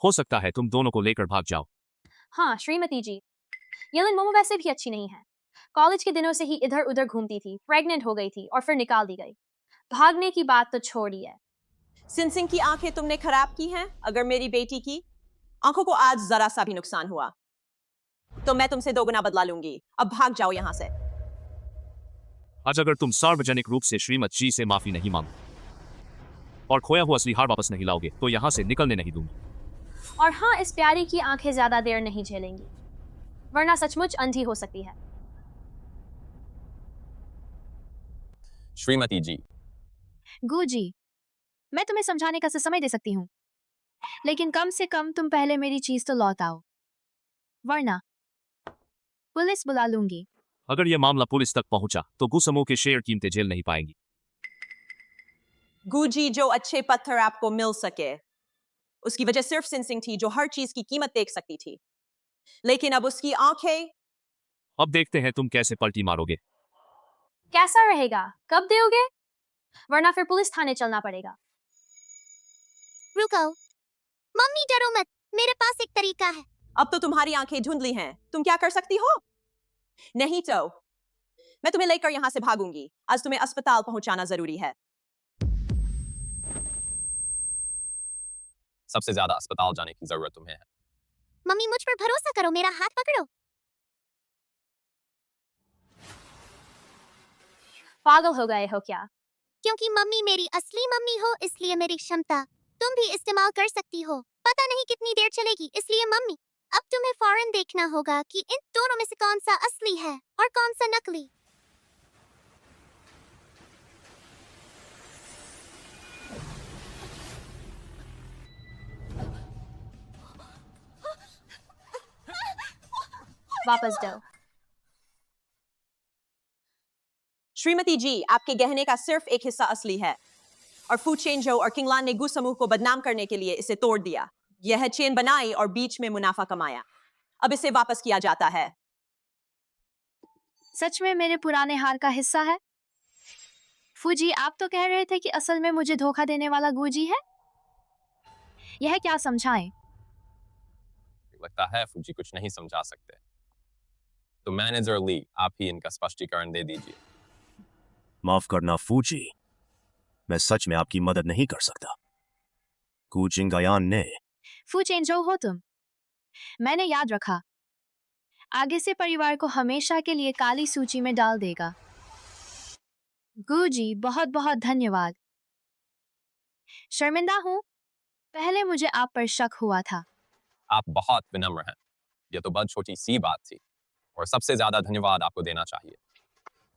हो सकता है तुम दोनों को लेकर भाग जाओ। हाँ श्रीमती जी, ये लिन मोमो वैसे भी अच्छी नहीं है। कॉलेज के दिनों से ही इधर उधर घूमती थी, प्रेग्नेंट हो गई थी और फिर निकाल दी गई। भागने की बात तो छोड़ी है। सिन सिंह की आंखें तुमने खराब की हैं। अगर मेरी बेटी की आंखों को आज जरा सा भी नुकसान हुआ तो मैं तुमसे दोगुना बदला लूंगी। अब भाग जाओ यहाँ से। आज अगर तुम सार्वजनिक रूप से श्रीमत जी से माफी नहीं मांगो और खोया हुआ असली हार वापस नहीं लाओगे तो यहाँ से निकलने नहीं दूंगी। और हाँ, इस प्यारी की आंखें ज्यादा देर नहीं झेलेंगी, वरना सचमुच अंधी हो सकती है। श्रीमती जी, गु जी, मैं तुम्हें समझाने का समय दे सकती हूँ, लेकिन कम से कम तुम पहले मेरी चीज तो लौटाओ, वरना पुलिस बुला लूंगी। अगर यह मामला पुलिस तक पहुंचा तो गु समूह के शेयर कीमतें झेल नहीं पाएंगी। गुजी, जो अच्छे पत्थर आपको मिल सके उसकी वजह सिर्फ सिन सिंह थी, जो हर चीज की कीमत देख सकती थी। लेकिन अब उसकी आंखें। अब देखते हैं तुम कैसे पलटी मारोगे। कैसा रहेगा? कब दोगे? वरना फिर पुलिस थाने चलना पड़ेगा। रुको, मम्मी डरो मत, मेरे पास एक तरीका है। अब तो तुम्हारी आंखें धुंधली हैं, तुम क्या कर सकती हो? नहीं तो मैं तुम्हें लेकर यहां से भागूंगी। आज तुम्हें अस्पताल पहुंचाना जरूरी है। सबसे ज्यादा अस्पताल जाने की जरूरत तुम्हें है। मम्मी मुझ पर भरोसा करो, मेरा हाथ पकड़ो। पागल हो गए हो क्या? क्योंकि मम्मी मेरी असली मम्मी हो, इसलिए मेरी क्षमता तुम भी इस्तेमाल कर सकती हो। पता नहीं कितनी देर चलेगी, इसलिए मम्मी अब तुम्हें फौरन देखना होगा कि इन दोनों में से कौन सा असली है और कौन सा नकली। वापस दो। श्रीमती जी, आपके गहने का सिर्फ एक हिस्सा असली है और फू चेंजो और किंगलान ने गु समूह को बदनाम करने के लिए इसे तोड़ दिया। यह चेन बनाई और बीच में मुनाफा कमाया। अब इसे वापस किया जाता है। सच में मेरे पुराने हार का हिस्सा है? फूजी, आप तो कह रहे थे कि असल में मुझे धोखा देने वाला गुजी है। यह क्या समझाएं? लगता है फूजी कुछ नहीं समझा सकते, तो मैनेजर ली, आप ही इनका स्पष्टीकरण दे दीजिए। माफ करना फूजी, मैं सच में आपकी मदद नहीं कर सकता। गु जिंगयान ने। फू चेंजो हो तुम, मैंने याद रखा। आगे से परिवार को हमेशा के लिए काली सूची में डाल देगा। गुजी, बहुत बहुत धन्यवाद। शर्मिंदा हूँ, पहले मुझे आप पर शक हुआ था। आप बहुत विनम्र हैं। यह तो बहुत छोटी सी बात थी और सबसे ज्यादा धन्यवाद आपको देना चाहिए।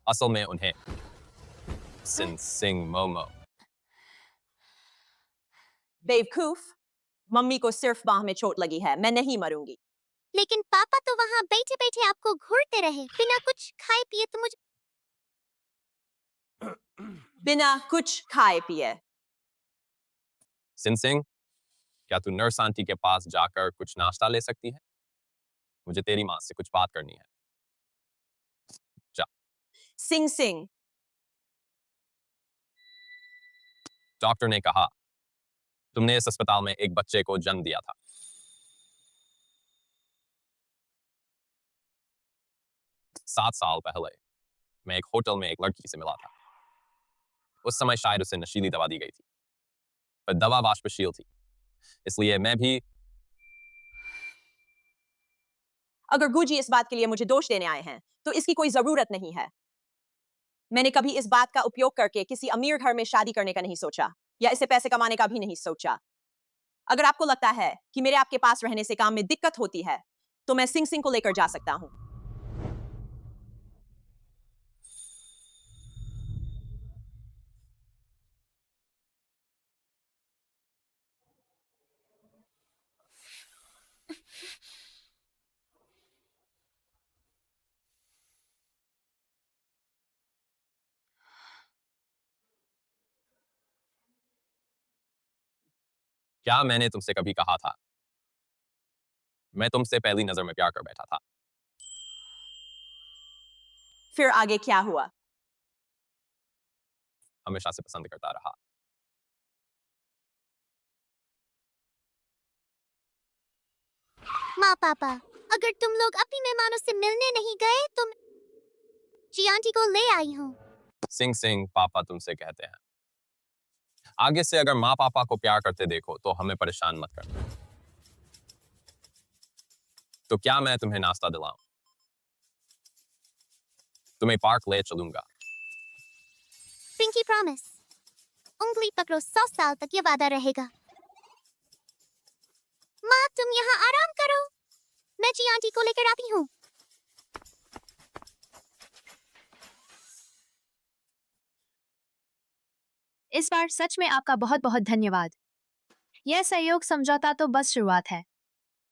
असल में उन्हें सिन सिंह मोमो। बेवकूफ, मम्मी को सिर्फ बाह में चोट लगी है, मैं नहीं मरूंगी। लेकिन पापा तो वहाँ बैठे बैठे आपको घूरते रहे, बिना कुछ खाए पिए। तो मुझे बिना कुछ खाए पिए। सिन सिंह, क्या तू नर्स आंटी के पास जाकर कुछ नाश्ता ले सकती है? मुझे तेरी माँ से कुछ बात करनी है। जा। सिंह सिंह, डॉक्टर ने कहा तुमने इस अस्पताल में एक बच्चे को जन्म दिया था। 7 साल पहले मैं एक होटल में एक लड़की से मिला था। उस समय शायद उसे नशीली दवा दी गई थी, पर दवा वाष्पशील थी, इसलिए मैं भी। अगर गुजी इस बात के लिए मुझे दोष देने आए हैं तो इसकी कोई जरूरत नहीं है। मैंने कभी इस बात का उपयोग करके किसी अमीर घर में शादी करने का नहीं सोचा या इसे पैसे कमाने का भी नहीं सोचा। अगर आपको लगता है कि मेरे आपके पास रहने से काम में दिक्कत होती है तो मैं सिंह सिंह को लेकर जा सकता हूं। क्या मैंने तुमसे कभी कहा था मैं तुमसे पहली नजर में प्यार कर बैठा था? फिर आगे क्या हुआ? हमेशा से पसंद करता रहा। माँ पापा, अगर तुम लोग अपनी मेहमानों से मिलने नहीं गए तो मैं जी आंटी को ले आई हूँ। सिंह सिंह पापा तुमसे कहते हैं, आगे से अगर माँ पापा को प्यार करते देखो तो हमें परेशान मत करना। तो क्या मैं तुम्हें नाश्ता दिलाऊं? तुम्हें पार्क ले चलूंगा। पिंकी प्रॉमिस, उंगली पकड़ो, 100 साल तक ये वादा रहेगा। माँ तुम यहाँ आराम करो, मैं जी आंटी को लेकर आती हूँ। इस बार सच में आपका बहुत बहुत धन्यवाद। यह सहयोग समझौता तो बस शुरुआत है।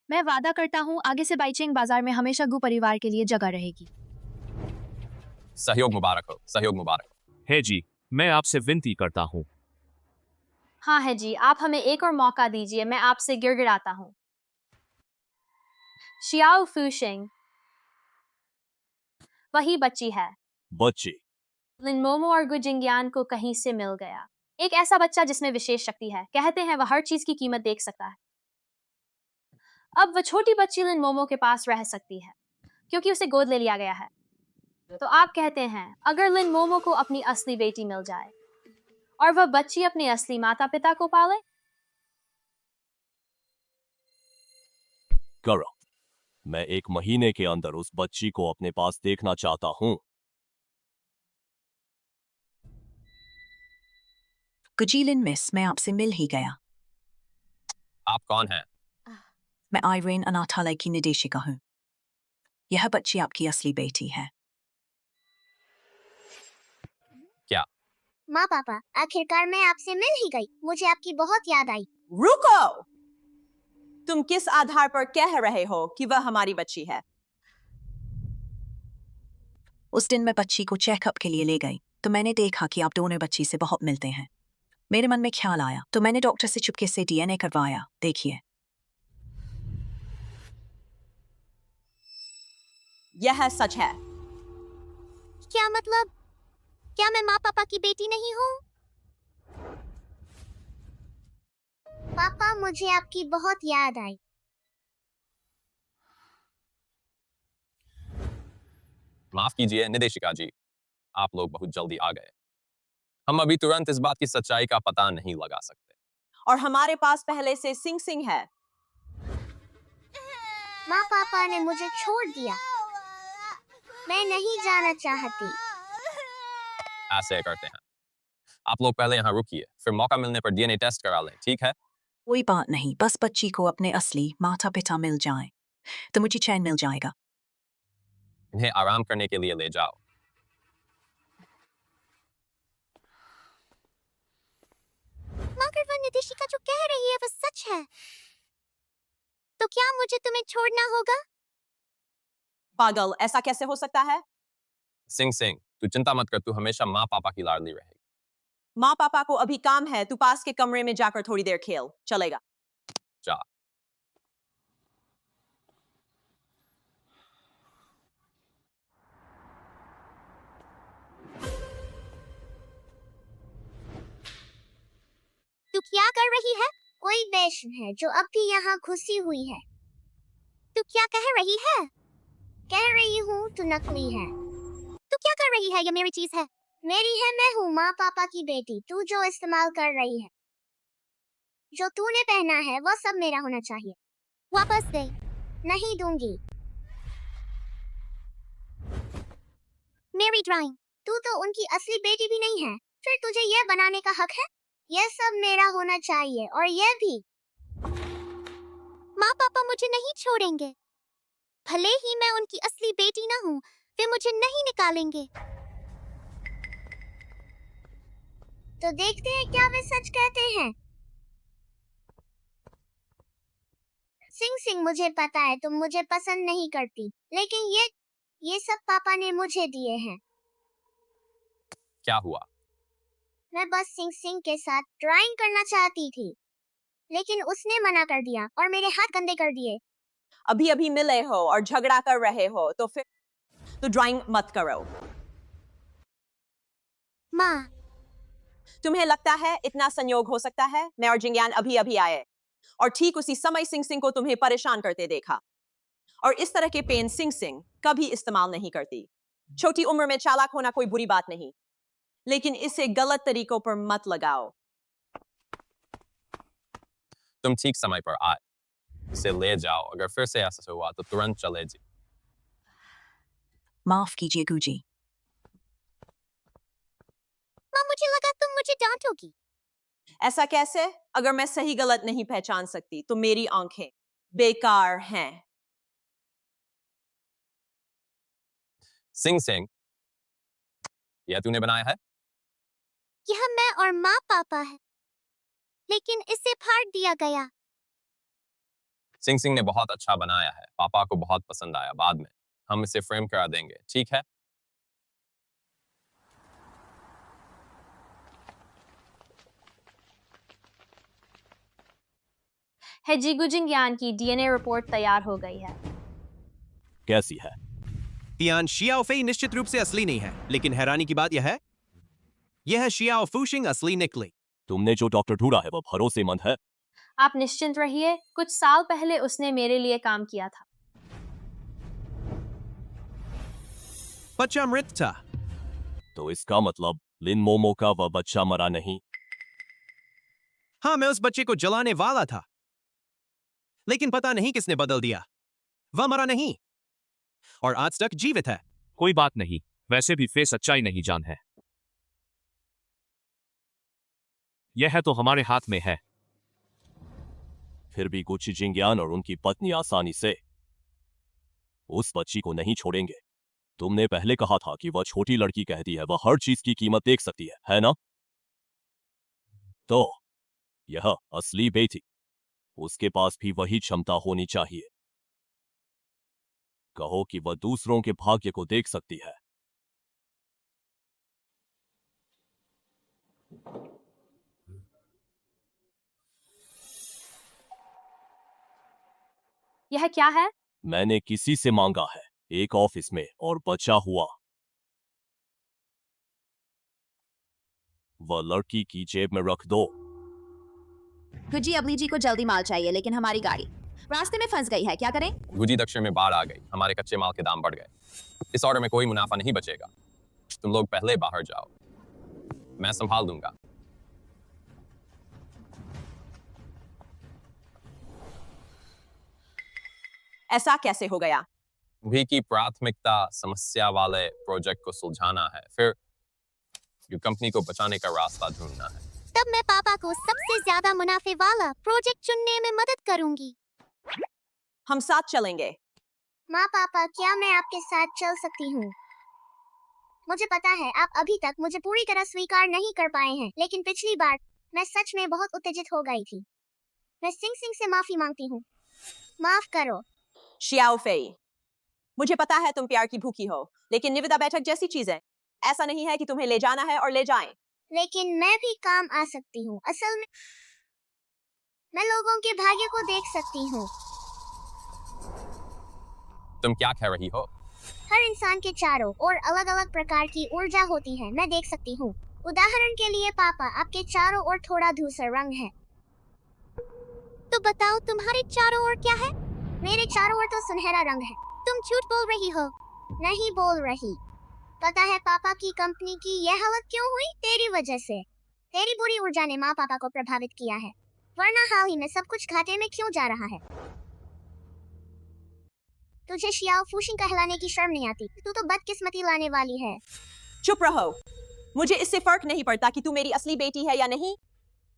मैं वादा करता हूँ आगे से बाइचिंग बाजार में हमेशा गु परिवार के लिए जगह रहेगी। सहयोग मुबारक हो, सहयोग मुबारक हो। है जी, मैं आपसे विनती करता हूँ। हाँ है जी, आप हमें एक और मौका दीजिए, मैं आपसे गिड़गिड़ाता हूँ। शियाओ फूशिंग वही बच्ची है। बच्ची लिन मोमो और गुजिंग्यान को कहीं से मिल गया। एक ऐसा बच्चा जिसमें विशेष शक्ति है। कहते हैं वह हर चीज की कीमत देख सकता है। अब वह छोटी बच्ची लिन मोमो के पास रह सकती है क्योंकि उसे गोद ले लिया गया है। तो आप कहते हैं अगर लिन मोमो को अपनी असली बेटी मिल जाए और वह बच्ची अपने असली माता पिता को पाले? करो। मैं 1 महीने के अंदर उस बच्ची को अपने पास देखना चाहता हूँ। गुजीलिन मिस, मैं आपसे मिल ही गया। आप कौन हैं? मैं आयरीन अनाथालय की निदेशिका हूँ। यह बच्ची आपकी असली बेटी है। क्या? माँ पापा, आखिरकार मैं आपसे मिल ही गई। मुझे आपकी बहुत याद आई। रुको! तुम किस आधार पर कह रहे हो कि वह हमारी बच्ची है? उस दिन मैं बच्ची को चेकअप के लिए ले गई तो मैंने देखा कि आप दोनों बच्ची से बहुत मिलते हैं। मेरे मन में ख्याल आया तो मैंने डॉक्टर से चुपके से DNA करवाया। देखिए, यह सच है। क्या मतलब? क्या मैं माँ पापा की बेटी नहीं हूँ? पापा, मुझे आपकी बहुत याद आई। माफ कीजिए निदेशिका जी, आप लोग बहुत जल्दी आ गए। हम अभी तुरंत इस बात की सच्चाई का पता नहीं लगा सकते। और हमारे पास पहले से सिंह सिंह है। माँ पापा ने मुझे छोड़ दिया। मैं नहीं जाना चाहती। ऐसे करते हैं, आप लोग पहले यहाँ रुकिए, फिर मौका मिलने पर DNA टेस्ट करा लें, ठीक है? कोई बात नहीं, बस बच्ची को अपने असली माता पिता मिल जाए तो मुझे चैन मिल जाएगा। इन्हें आराम करने के लिए ले जाओ। मगर वह निदेशिका जो कह रही है वह सच है। तो क्या मुझे तुम्हें छोड़ना होगा? पागल, ऐसा कैसे हो सकता है? सिंह सिंह, तू चिंता मत कर, तू हमेशा माँ पापा की लाडली रहेगी। माँ पापा को अभी काम है, तू पास के कमरे में जाकर थोड़ी देर खेल। चलेगा? जा। तू क्या कर रही है? कोई वैष्णव है जो अब भी यहाँ घुसी हुई है। तू क्या कह रही है? कह रही हूँ तू नकली है। तू क्या कर रही है? ये मेरी चीज है। मेरी है, मैं हूँ माँ पापा की बेटी। तू जो इस्तेमाल कर रही है, जो तूने पहना है, वो सब मेरा होना चाहिए। वापस दे। नहीं दूंगी। मेरी ड्राइंग। तू तो उनकी असली बेटी भी नहीं है, फिर तुझे यह बनाने का हक है? यह सब मेरा होना चाहिए, और यह भी। माँ पापा मुझे नहीं छोड़ेंगे। भले ही मैं उनकी असली बेटी ना हूँ, वे मुझे नहीं निकालेंगे। तो देखते हैं क्या वे सच कहते हैं। सिंग सिंग, मुझे पता है तुम मुझे पसंद नहीं करती, लेकिन ये सब पापा ने मुझे दिए हैं। क्या हुआ? मैं बस सिंग सिंग के साथ ड्राइंग करना चाहती थी, लेकिन उसने मना कर दिया और मेरे हाथ गंदे कर दिए। अभी अभी मिले हो और झगड़ा कर रहे हो, तो फिर तो ड्राइंग मत करो। माँ, तुम्हें लगता है इतना संयोग हो सकता है? मैं और जिंगयान अभी अभी आए और ठीक उसी समय सिंग सिंग को तुम्हें परेशान करते देखा। और इस तरह के पेन सिंग सिंग कभी इस्तेमाल नहीं करती। छोटी उम्र में चालाक होना कोई बुरी बात नहीं, लेकिन इसे गलत तरीकों पर मत लगाओ। तुम ठीक समय पर आए। इसे ले जाओ। अगर फिर से ऐसा हुआ तो तुरंत चले जी। माफ कीजिए गुजी। माँ, मुझे लगा तुम मुझे डांटोगी। ऐसा कैसे? अगर मैं सही गलत नहीं पहचान सकती तो मेरी आंखें बेकार हैं। सिंग सिंग, यह तूने बनाया है? यह मैं और माँ पापा है, लेकिन इसे फाड़ दिया गया। सिंग सिंग ने बहुत अच्छा बनाया है। पापा को बहुत पसंद आया। बाद में हम इसे फ्रेम करा देंगे, ठीक है? हेजिगु जिंगयान की डीएनए रिपोर्ट तैयार हो गई है। कैसी है? तियान शियाओफेई निश्चित रूप से असली नहीं है, लेकिन हैरानी की बात यह है शियाओ फूशिंग असली निकली। तुमने जो डॉक्टर ढूंढा है वो भरोसेमंद है? आप निश्चिंत रहिए, कुछ साल पहले उसने मेरे लिए काम किया था। बच्चा मृत था। तो इसका मतलब लिन मोमो का वह बच्चा मरा नहीं? हाँ, मैं उस बच्चे को जलाने वाला था, लेकिन पता नहीं किसने बदल दिया। वह मरा नहीं और आज तक जीवित है। कोई बात नहीं, वैसे भी फे सच्चाई नहीं जान है। यह तो हमारे हाथ में है। फिर भी गुची जिंगयान और उनकी पत्नी आसानी से उस बच्ची को नहीं छोड़ेंगे। तुमने पहले कहा था कि वह छोटी लड़की कहती है, वह हर चीज की कीमत देख सकती है ना? तो यह असली बेटी, उसके पास भी वही क्षमता होनी चाहिए। कहो कि वह दूसरों के भाग्य को देख सकती है। यह क्या है? मैंने किसी से मांगा है, एक ऑफिस में, और बचा हुआ। वह लड़की की जेब में रख दो। गुजी, अबली जी को जल्दी माल चाहिए, लेकिन हमारी गाड़ी रास्ते में फंस गई है। क्या करें? गुजी दक्षिण में बाढ़ आ गई। हमारे कच्चे माल के दाम बढ़ गए। इस ऑर्डर में कोई मुनाफा नहीं बचेगा। तुम लोग पहले बाहर जाओ, मैं संभाल दूंगा। ऐसा कैसे हो गया? भी की प्राथमिकता समस्या वाले प्रोजेक्ट को सुलझाना है, फिर कंपनी को बचाने का रास्ता ढूंढना है। तब मैं पापा को सबसे ज्यादा मुनाफे वाला प्रोजेक्ट चुनने में मदद करूंगी। हम साथ चलेंगे। माँ पापा, क्या मैं आपके साथ चल सकती हूँ? मुझे पता है आप अभी तक मुझे पूरी तरह स्वीकार नहीं कर पाए हैं, लेकिन पिछली बार मैं सच में बहुत उत्तेजित हो गई थी। मैं सिंग सिंग से माफी मांगती हूँ। माफ करो। शियाओ फेई, मुझे पता है तुम प्यार की भूखी हो, लेकिन निविदा बैठक जैसी चीज है। ऐसा नहीं है कि तुम्हें ले जाना है और ले जाएं। लेकिन मैं भी काम आ सकती हूँ। असल में मैं लोगों के भाग्य को देख सकती हूँ। तुम क्या कह रही हो? हर इंसान के चारों ओर अलग अलग प्रकार की ऊर्जा होती है, मैं देख सकती हूँ। उदाहरण के लिए पापा, आपके चारों ओर थोड़ा धूसर रंग है। तो बताओ तुम्हारे चारों ओर क्या है? मेरे चारों ओर तो सुनहरा रंग है। तुम झूठ बोल रही हो। नहीं बोल रही। पता है पापा की कंपनी की यह हालत क्यों हुई? तेरी वजह से। तेरी बुरी ऊर्जा ने माँ पापा को प्रभावित किया है, वरना हाल ही में सब कुछ घाटे में क्यों जा रहा है? तुझे शियाओ फूशिंग कहलाने की शर्म नहीं आती? तू तो बदकिस्मती लाने वाली है। चुप रहो। मुझे इससे फर्क नहीं पड़ता कि तू मेरी असली बेटी है या नहीं।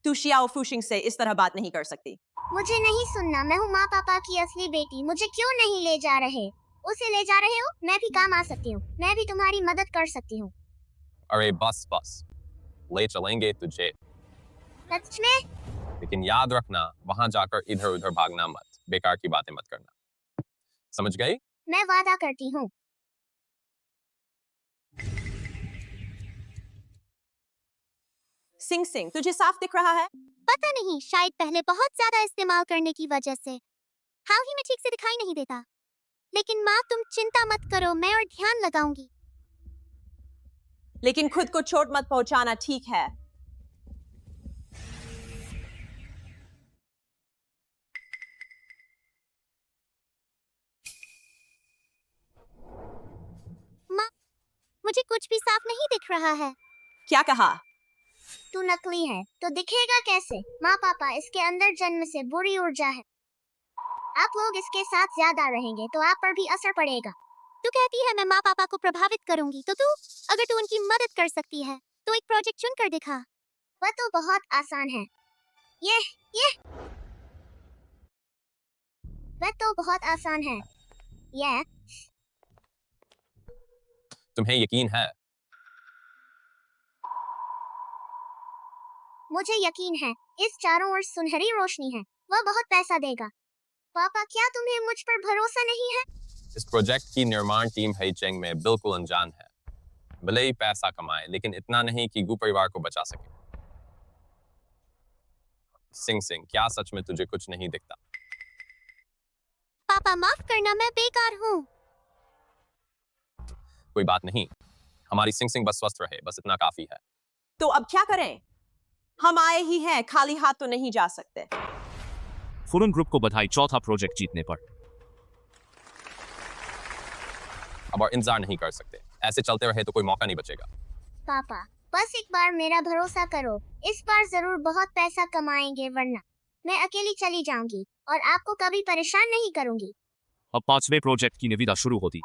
तू शियाओ फूशिंग से इस तरह बात नहीं कर सकती। मुझे नहीं सुनना। मैं हूँ माँ पापा की असली बेटी। मुझे क्यों नहीं ले जा रहे? उसे ले जा रहे हो? मैं भी काम आ सकती हूँ। मैं भी तुम्हारी मदद कर सकती हूँ। अरे बस बस, ले चलेंगे तुझे। सच में? लेकिन याद रखना, वहां जाकर इधर उधर भागना मत, बेकार की बातें मत करना। समझ गई? मैं वादा करती हूँ। सिंग सिंग, तुझे साफ दिख रहा है? पता नहीं, शायद पहले बहुत ज्यादा इस्तेमाल करने की वजह से हाल ही में ठीक से दिखाई नहीं देता। लेकिन माँ, तुम चिंता मत करो, मैं और ध्यान लगाऊंगी। लेकिन खुद को चोट मत पहुंचाना, ठीक है? माँ, मुझे कुछ भी साफ नहीं दिख रहा है। क्या कहा? तू नकली है, तो दिखेगा कैसे? माँ पापा, इसके अंदर जन्म से बुरी ऊर्जा है। आप लोग इसके साथ ज्यादा रहेंगे तो आप पर भी असर पड़ेगा। तू कहती है मैं माँ पापा को प्रभावित करूंगी, तो अगर तू उनकी मदद कर सकती है तो एक प्रोजेक्ट चुन कर दिखा। वह तो बहुत आसान है। ये वह तो बहुत आसान है। ये तुम्हें यकीन है? मुझे यकीन है। इस चारों ओर सुनहरी रोशनी है। वह बहुत पैसा देगा। पापा, क्या तुम्हें मुझ पर भरोसा नहीं है? इस प्रोजेक्ट की निर्माण टीम हाईचेंग में बिल्कुल अनजान है। भले ही पैसा कमाए, लेकिन इतना नहीं कि गु परिवार को बचा सके। सिंग सिंग, क्या सच में तुझे कुछ नहीं दिखता? पापा माफ करना, मैं बेकार हूँ। कोई बात नहीं, हमारी सिंग सिंग बस स्वस्थ रहे, बस इतना काफी है। तो अब क्या करें? हम आए ही हैं, खाली हाथ तो नहीं जा सकते। फुरन ग्रुप को बधाई चौथा प्रोजेक्ट जीतने पर। अब और इंतजार नहीं कर सकते। ऐसे चलते रहे तो कोई मौका नहीं बचेगा। पापा, बस एक बार मेरा भरोसा करो। इस बार जरूर बहुत पैसा कमाएंगे, वरना मैं अकेली चली जाऊंगी और आपको कभी परेशान नहीं करूंगी। अब 5वें प्रोजेक्ट की निविदा शुरू होती।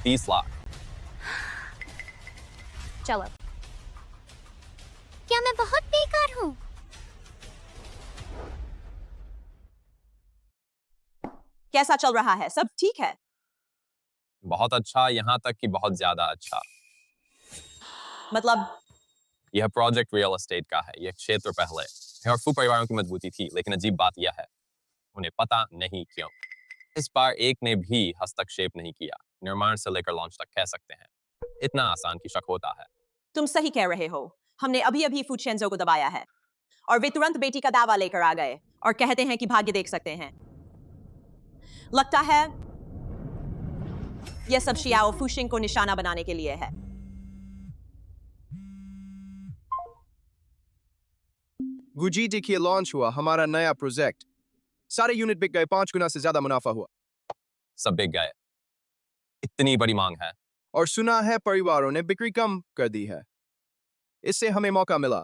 30 लाख। चलो। क्या मैं बहुत बेकार हूँ? कैसा चल रहा है? सब ठीक है? बहुत अच्छा, यहाँ तक कि बहुत ज्यादा अच्छा। मतलब? यह प्रोजेक्ट रियल एस्टेट का है। यह क्षेत्र पहले हेयरफू परिवारों की मजबूती थी, लेकिन अजीब बात यह है, उन्हें पता नहीं क्यों इस बार एक ने भी हस्तक्षेप नहीं किया। निर्माण से लेकर लॉन्च तक कह सकते हैं, इतना आसान कि शक होता है। तुम सही कह रहे हो। हमने अभी अभी फुचेंजो को दबाया है और वे तुरंत बेटी का दावा लेकर आ गए और कहते हैं कि भाग्य देख सकते हैं। लगता है यह सब शियाओ फूशिंग को निशाना बनाने के लिए है। गुजी देखिए, लॉन्च हुआ हमारा नया प्रोजेक्ट। सारे यूनिट बिक गए, 5 गुना से ज्यादा मुनाफा हुआ। सब बिक गए, इतनी बड़ी मांग है। और सुना है परिवारों ने बिक्री कम कर दी है। इससे हमें मौका मिला।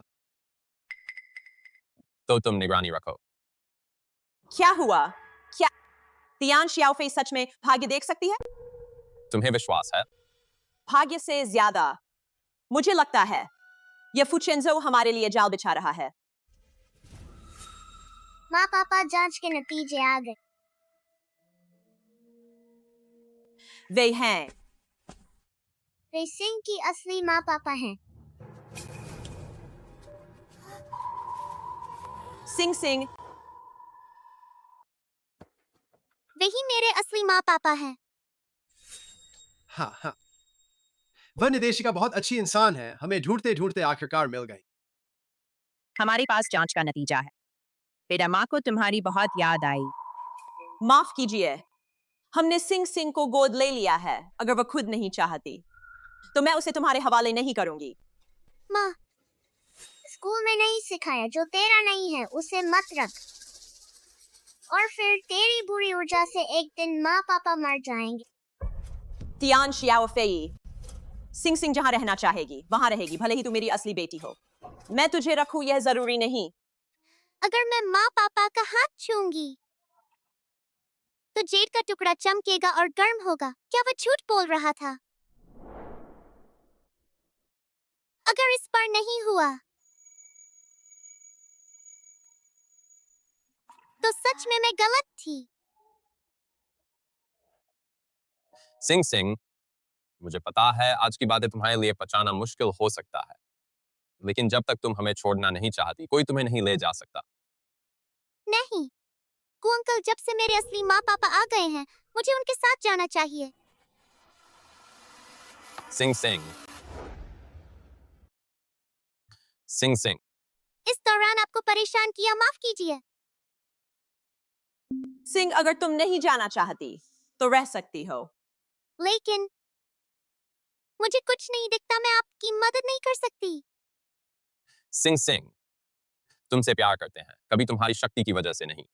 तो तुम निगरानी रखो। क्या हुआ? क्या तियान शियाओफे सच में भाग्य देख सकती है? तुम्हें विश्वास है? भाग्य से ज्यादा मुझे लगता है यह फुचेंजो हमारे लिए जाल बिछा रहा है। माँ पापा, जांच के नतीजे आ गए। वे हैं। वे सिंह की असली माँ पापा हैं। सिंग सिंग, वही मेरे असली माँ पापा हैं। हाँ, वह निदेशिका बहुत अच्छी इंसान है। हमें ढूंढते ढूंढते आखिरकार मिल गई। हमारे पास जांच का नतीजा है। बेटा, माँ को तुम्हारी बहुत याद आई। माफ कीजिए, हमने सिंग सिंग को गोद ले लिया है, अगर वह खुद नहीं चाहती। तो मैं उसे तुम्हारे हवाले नहीं करूंगी। माँ, स्कूल में नहीं सिखाया जो तेरा नहीं है उसे मत रख। और फिर तेरी बुरी ऊर्जा से एक दिन माँ पापा मर जाएंगे। तियान शियाओफेई, सिंग सिंग जहां रहना चाहेगी वहां रहेगी, भले ही तू मेरी असली बेटी हो। मैं तुझे रखूं यह जरूरी नहीं। अगर मैं माँ पापा का हाथ छूंगी तो जेड का टुकड़ा चमकेगा और गर्म होगा। क्या वह झूठ बोल रहा था? अगर इस बार नहीं हुआ तो सच में मैं गलत थी। सिंग सिंग, मुझे पता है आज की बातें तुम्हारे लिए पचाना मुश्किल हो सकता है, लेकिन जब तक तुम हमें छोड़ना नहीं चाहती कोई तुम्हें नहीं ले जा सकता। नहीं कु अंकल, जब से मेरे असली माँ पापा आ गए हैं मुझे उनके साथ जाना चाहिए। सिंग सिंग, सिंग सिंग, इस दौरान आपको परेशान किया माफ कीजिए। सिंह, अगर तुम नहीं जाना चाहती तो रह सकती हो। लेकिन मुझे कुछ नहीं दिखता, मैं आपकी मदद नहीं कर सकती। सिंग सिंग, तुमसे प्यार करते हैं, कभी तुम्हारी शक्ति की वजह से नहीं।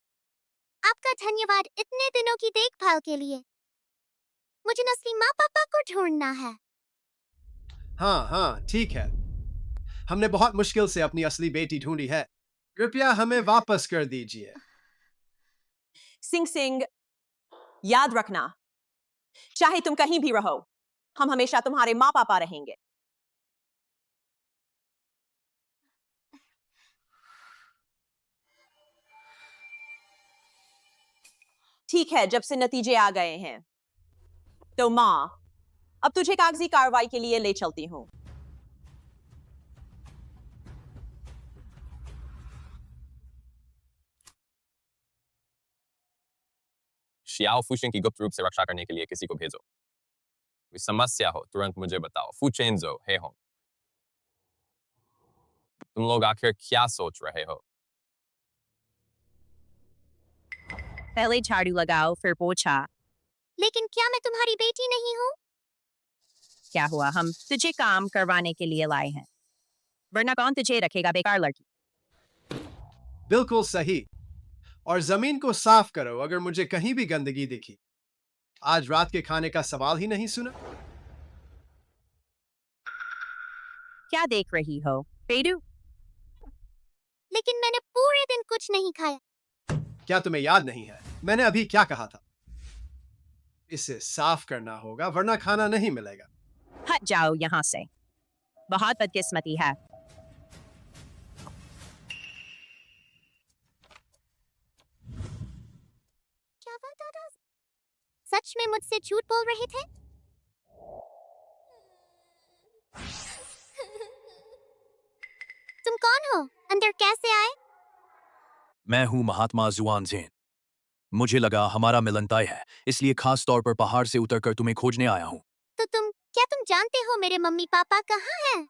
आपका धन्यवाद इतने दिनों की देखभाल के लिए। मुझे असली माँ पापा को ढूंढना है। हाँ हाँ ठीक है, हमने बहुत मुश्किल से अपनी असली बेटी ढूंढी है, कृपया हमें वापस कर दीजिए। सिंग सिंग, याद रखना, चाहे तुम कहीं भी रहो, हम हमेशा तुम्हारे माँ पापा रहेंगे। ठीक है, जब से नतीजे आ गए हैं तो माँ, अब तुझे कागजी कार्रवाई के लिए ले चलती हूँ। शियाओ फुशिंग की गुप्त रूप से रक्षा करने के लिए किसी को भेजो। कोई समस्या हो तुरंत मुझे बताओ। फुचेंजो हे होंग, तुम लोग आखिर क्या सोच रहे हो? पहले झाड़ू लगाओ फिर पोछा। लेकिन क्या मैं तुम्हारी बेटी नहीं हूँ? क्या हुआ, हम तुझे काम करवाने के लिए लाए हैं, वरना कौन तुझे रखेगा बेकार लड़की। बिल्कुल सही, और जमीन को साफ करो अगर मुझे कहीं भी गंदगी दिखी। आज रात के खाने का सवाल ही नहीं सुना। क्या देख रही हो पेडू? लेकिन मैंने पूरे दिन कुछ नहीं खाया। क्या तुम्हें याद नहीं है मैंने अभी क्या कहा था? इसे साफ करना होगा वरना खाना नहीं मिलेगा। हट जाओ यहाँ से, बहुत बदकिस्मती है। क्या बात दादा? सच में मुझसे झूठ बोल रहे थे? तुम कौन हो? अंदर कैसे आए? मैं हूँ महात्मा जुआन ज़ेन। मुझे लगा हमारा मिलन तय है, इसलिए खास तौर पर पहाड़ से उतरकर तुम्हें खोजने आया हूँ। तो क्या तुम जानते हो मेरे मम्मी पापा कहाँ हैं?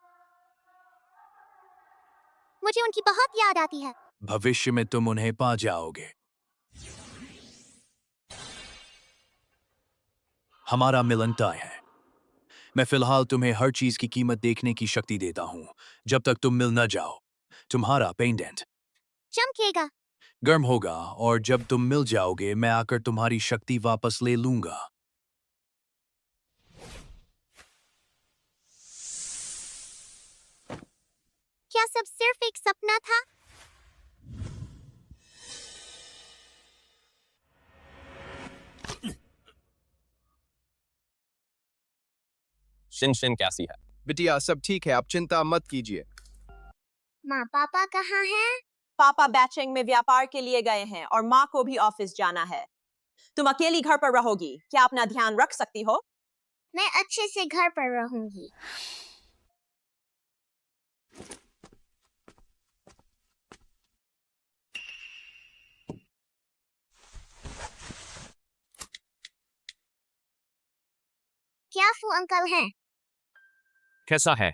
मुझे उनकी बहुत याद आती है। भविष्य में तुम उन्हें पा जाओगे। हमारा मिलन तय है। मैं फिलहाल तुम्हें हर चीज की कीमत देखने की शक्ति देता हूँ जब तक तुम मिल न जाओ। तुम्हारा पेंडेंट चमकेगा, गर्म होगा, और जब तुम मिल जाओगे मैं आकर तुम्हारी शक्ति वापस ले लूंगा। क्या सब सिर्फ एक सपना था? शिन शिन कैसी है? बिटिया सब ठीक है, आप चिंता मत कीजिए। माँ पापा कहाँ हैं? पापा बैचिंग में व्यापार के लिए गए हैं और माँ को भी ऑफिस जाना है। तुम अकेली घर पर रहोगी, क्या अपना ध्यान रख सकती हो? मैं अच्छे से घर पर रहूंगी। क्या फू अंकल हैं? कैसा है?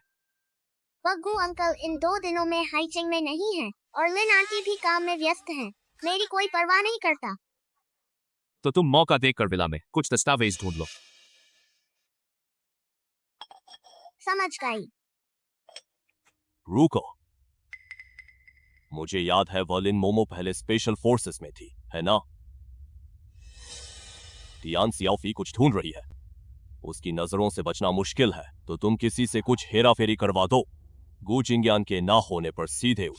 बग्गू अंकल इन 2 दिनों में हाइचिंग में नहीं है और लिन आंटी भी काम में व्यस्त हैं। मेरी कोई परवाह नहीं करता। तो तुम मौका देखकर विला में कुछ दस्तावेज ढूंढ लो। समझ गई। रुको, मुझे याद है वॉलिन मोमो पहले स्पेशल फोर्सेस में थी, है ना? टियान सियाओफी कुछ ढूंढ रही है, उसकी नजरों से बचना मुश्किल है, तो तुम किसी से कुछ हेरा फेरी करवा दो। गु जिंगयान के ना होने पर सीधे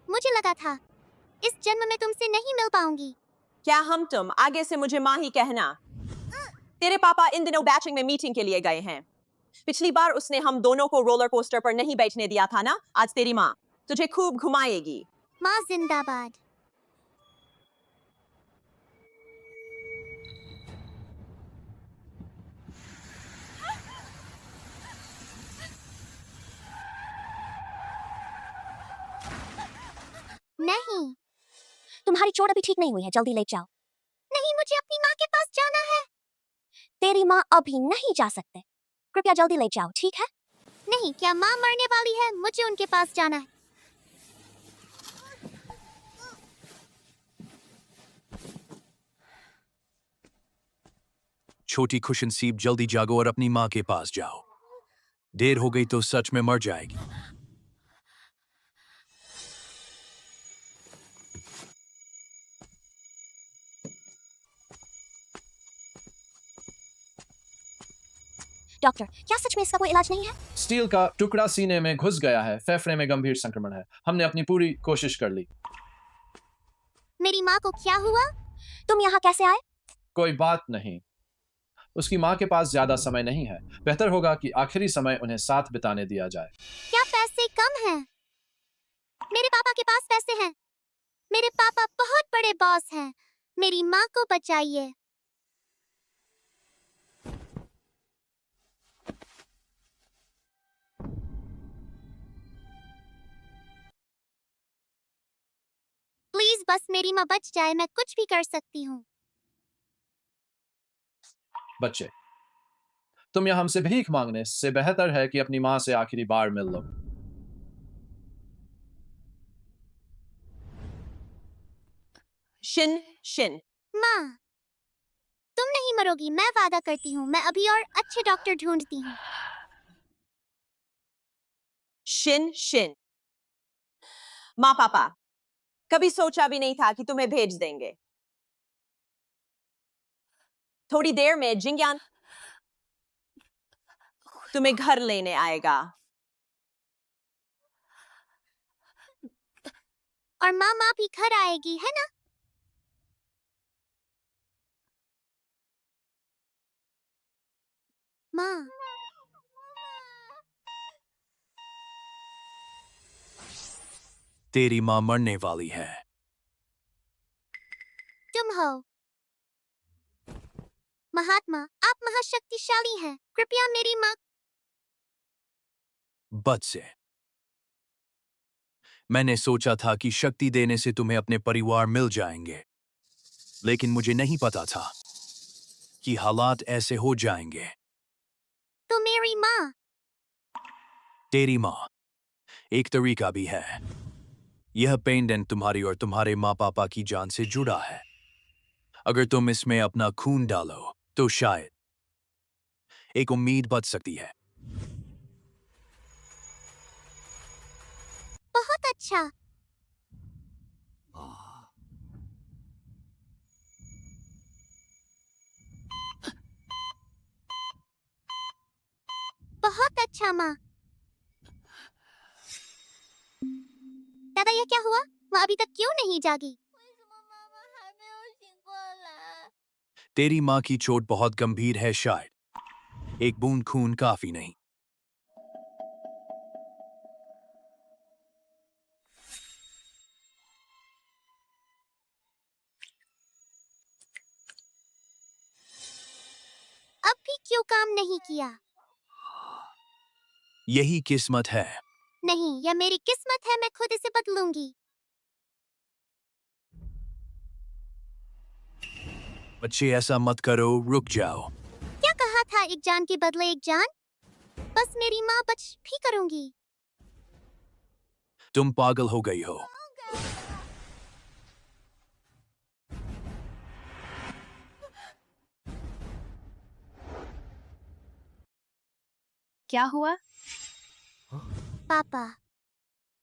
मुझे लगा था इस जन्म में तुमसे नहीं मिल पाऊंगी। क्या हम तुम आगे से मुझे माँ ही कहना। तेरे पापा इन दिनों बैचिंग में मीटिंग के लिए गए हैं। पिछली बार उसने हम दोनों को रोलर कोस्टर पर नहीं बैठने दिया था ना। आज तेरी माँ तुझे खूब घुमाएगी। माँ जिंदाबाद। नहीं, तुम्हारी चोट अभी ठीक नहीं हुई है, जल्दी ले जाओ। नहीं, मुझे अपनी माँ के पास जाना है। तेरी माँ अभी नहीं जा सकते, कृपया जल्दी ले जाओ, ठीक है? नहीं, क्या माँ मरने वाली है? मुझे उनके पास जाना है। छोटी खुशनसीब, जल्दी जागो और अपनी माँ के पास जाओ। देर हो गई तो सच में मर जाएगी। डॉक्टर, क्या सच में इसका कोई इलाज नहीं है? स्टील का टुकड़ा सीने में घुस गया है, फेफड़े में गंभीर संक्रमण है। हमने अपनी पूरी कोशिश कर ली। मेरी माँ को क्या हुआ? तुम यहाँ कैसे आए? कोई बात नहीं, उसकी माँ के पास ज्यादा समय नहीं है। बेहतर होगा कि आखिरी समय उन्हें साथ बिताने दिया जाए। क्या पैसे कम हैं? मेरे पापा के पास पैसे हैं। मेरे पापा बहुत बड़े बॉस हैं। मेरी माँ को बचाइए। प्लीज बस मेरी माँ बच जाए, मैं कुछ भी कर सकती हूँ। बच्चे, तुम यहाँ हमसे भीख मांगने से बेहतर है कि अपनी माँ से आखिरी बार मिल लो। Shin Shin. माँ, तुम नहीं मरोगी, मैं वादा करती हूँ। मैं अभी और अच्छे डॉक्टर ढूंढती हूँ। Shin Shin. माँ पापा, कभी सोचा भी नहीं था कि तुम्हें भेज देंगे। थोड़ी देर में जिंगयान तुम्हें घर लेने आएगा। और माँ भी घर आएगी, है ना? माँ, तेरी माँ मरने वाली है। तुम हो महात्मा, आप महाशक्तिशाली हैं। कृपया मेरी माँ। बच से। मैंने सोचा था कि शक्ति देने से तुम्हें अपने परिवार मिल जाएंगे, लेकिन मुझे नहीं पता था कि हालात ऐसे हो जाएंगे। तो मेरी माँ। तेरी माँ एक तरीका भी है। यह पेंडेंट तुम्हारी और तुम्हारे माँ पापा की जान से जुड़ा है। अगर तुम इसमें अपना खून डालो तो शायद एक उम्मीद बच सकती है। बहुत अच्छा। बहुत अच्छा माँ। दादा, ये क्या हुआ? वह अभी तक क्यों नहीं जागी? तेरी माँ की चोट बहुत गंभीर है, शायद एक बूंद खून काफी नहीं। अब भी क्यों काम नहीं किया? यही किस्मत है। नहीं, यह मेरी किस्मत है। मैं खुद इसे बदलूंगी। बच्चे, ऐसा मत करो, रुक जाओ। क्या कहा था? एक जान के बदले एक जान। बस मेरी माँ बच भी करूंगी। तुम पागल हो गई हो। क्या हुआ? पापा,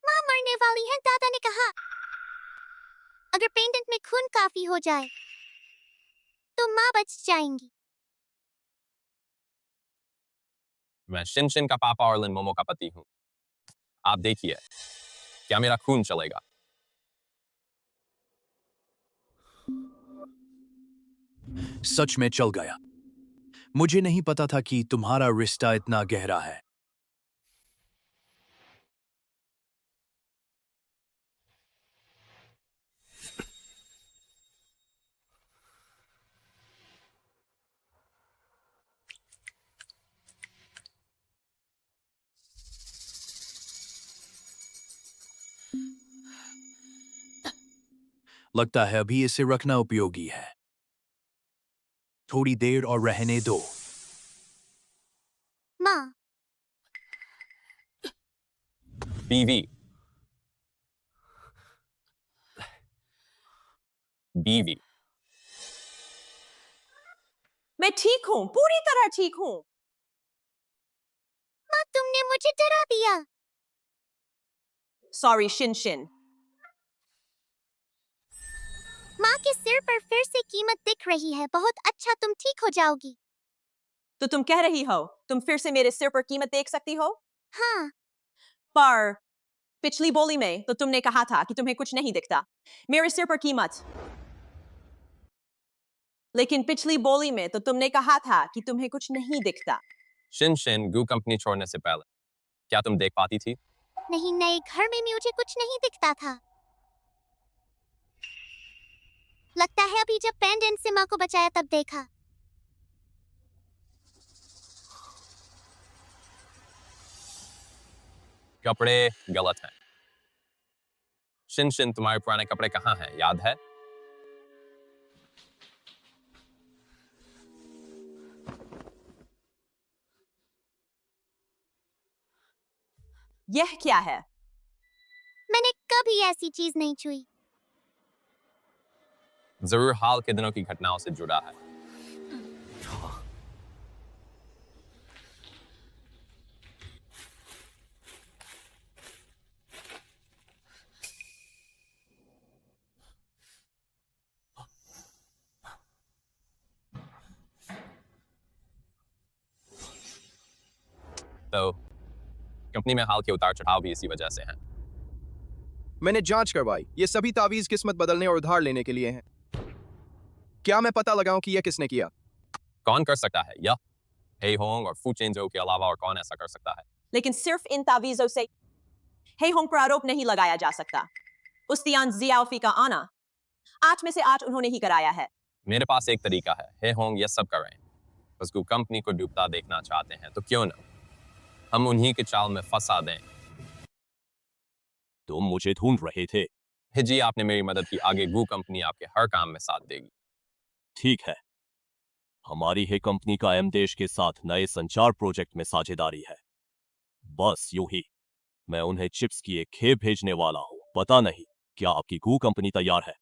माँ मरने वाली है, दादा ने कहा। अगर पेंडेंट में खून काफी हो जाए तो माँ बच जाएंगी। मैं शिनशिन का पापा और लिन मोमो का पति हूँ। आप देखिए, क्या मेरा खून चलेगा? सच में चल गया। मुझे नहीं पता था कि तुम्हारा रिश्ता इतना गहरा है। लगता है अभी इसे रखना उपयोगी है। थोड़ी देर और रहने दो। माँ, बीवी, बीवी। मैं ठीक हूँ, पूरी तरह ठीक हूँ। माँ तुमने मुझे डरा दिया। सॉरी शिनशिन। माँ के सिर पर फिर से कीमत दिख रही है। बहुत अच्छा, तुम ठीक हो जाओगी। तो तुम कह रही हो तुम फिर से मेरे सिर पर कीमत देख सकती हो? हाँ। पर पिछली बोली में तो तुमने कहा था कि तुम्हें कुछ नहीं दिखता। मेरे सिर पर कीमत। लेकिन पिछली बोली में तो तुमने कहा था कि तुम्हें कुछ नहीं दिखता। शिनशिन गू कंपनी छोड़ने से पहले क्या तुम देख पाती थी? नहीं, नए घर में मुझे कुछ नहीं दिखता था। लगता है अभी जब पेंडेंट से माँ को बचाया तब देखा। कपड़े गलत हैं। शिनशिन, तुम्हारे पुराने कपड़े कहाँ हैं? याद है? यह क्या है? मैंने कभी ऐसी चीज नहीं छुई। जरूर हाल के दिनों की घटनाओं से जुड़ा है। तो कंपनी में हाल के उतार चढ़ाव भी इसी वजह से हैं। मैंने जांच करवाई। ये सभी तावीज किस्मत बदलने और उधार लेने के लिए हैं। क्या मैं पता लगाऊं कि यह किसने किया? कौन कर सकता है यह? हे होंग और फू चेंजो के अलावा और कौन ऐसा कर सकता है? लेकिन सिर्फ इन तावीजों से हे होंग पर आरोप नहीं लगाया जा सकता। उस्तियान जियाओफी का आना 8 में से 8 उन्होंने ही कराया है। मेरे पास एक तरीका है। हे होंग यह सब कर रहे हैं, बस गू कंपनी को डूबता देखना चाहते हैं, तो क्यों ना हम उन्हीं के चाल में फंसा दें। तुम मुझे ढूंढ रहे थे। हिजी, आपने मेरी मदद की। आगे गू कंपनी आपके हर काम में साथ देगी। ठीक है, हमारी है कंपनी का एम देश के साथ नए संचार प्रोजेक्ट में साझेदारी है। बस यूं ही मैं उन्हें चिप्स की एक खेप भेजने वाला हूं। पता नहीं क्या आपकी गू कंपनी तैयार है?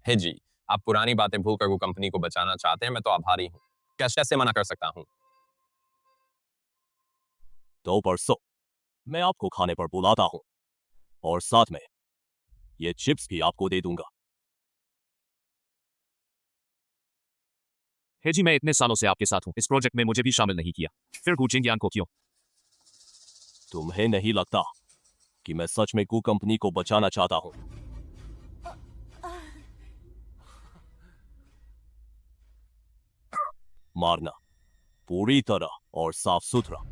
हिजी, आप पुरानी बातें भूलकर गू कंपनी को बचाना चाहते हैं, मैं तो आभारी हूँ। कैसे मना कर सकता हूँ? तो परसों मैं आपको खाने पर बुलाता हूं और साथ में ये चिप्स भी आपको दे दूंगा। हे जी, मैं इतने सालों से आपके साथ हूं, इस प्रोजेक्ट में मुझे भी शामिल नहीं किया, फिर गू जिंगयान को क्यों? तुम्हें नहीं लगता कि मैं सच में गू कंपनी को बचाना चाहता हूं? मारना पूरी तरह और साफ सुथरा,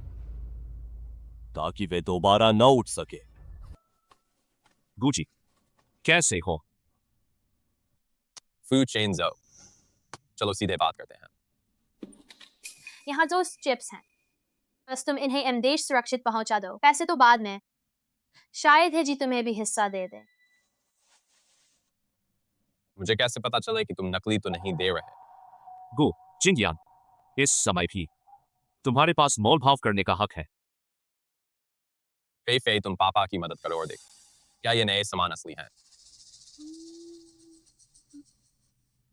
ताकि वे दोबारा न उठ सके। गुची, कैसे हो? फू चेंजो, चलो सीधे बात करते हैं। यहाँ 2 चिप्स हैं, बस तुम इन्हें एमदेश सुरक्षित पहुंचा दो। पैसे तो बाद में। शायद है जी तुम्हें भी हिस्सा दे दे। मुझे कैसे पता चले कि तुम नकली तो नहीं दे रहे? गू जिंगयान, इस समय भी तुम्हारे पास मोल भाव करने का हक है। फे तुम पापा की मदद करो और देख, क्या ये नए सामान असली हैं?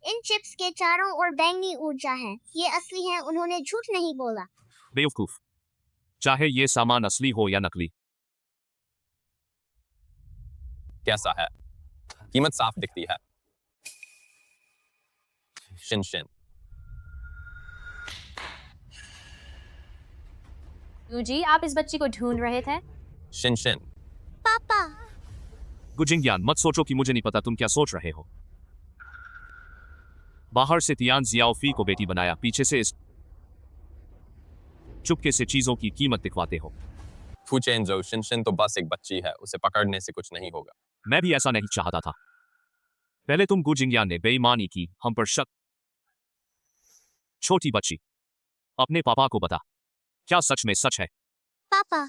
इन चिप्स के चारों ओर बैंगनी ऊर्जा है। ये असली है, उन्होंने झूठ नहीं बोला। बेवकूफ, चाहे ये सामान असली हो या नकली। कैसा है? कीमत साफ दिखती है। Shin Shin. जी आप इस बच्ची को ढूंढ रहे थे? Shin Shin. पापा। गुजिंग्यान मत सोचो कि मुझे नहीं पता तुम क्या सोच रहे हो। बाहर से तियान जियाओफी को बेटी बनाया, पीछे से इस चुपके से चीजों की कीमत दिखवाते हो। फुचेंजो, शिन शिन तो बस एक बच्ची है, उसे पकड़ने से कुछ नहीं होगा। मैं भी ऐसा नहीं चाहता था। पहले तुम गुजिंग्यान ने बेईमानी की, हम पर शक। छोटी बच्ची, अपने पापा को बता, क्या सच में सच है? पापा,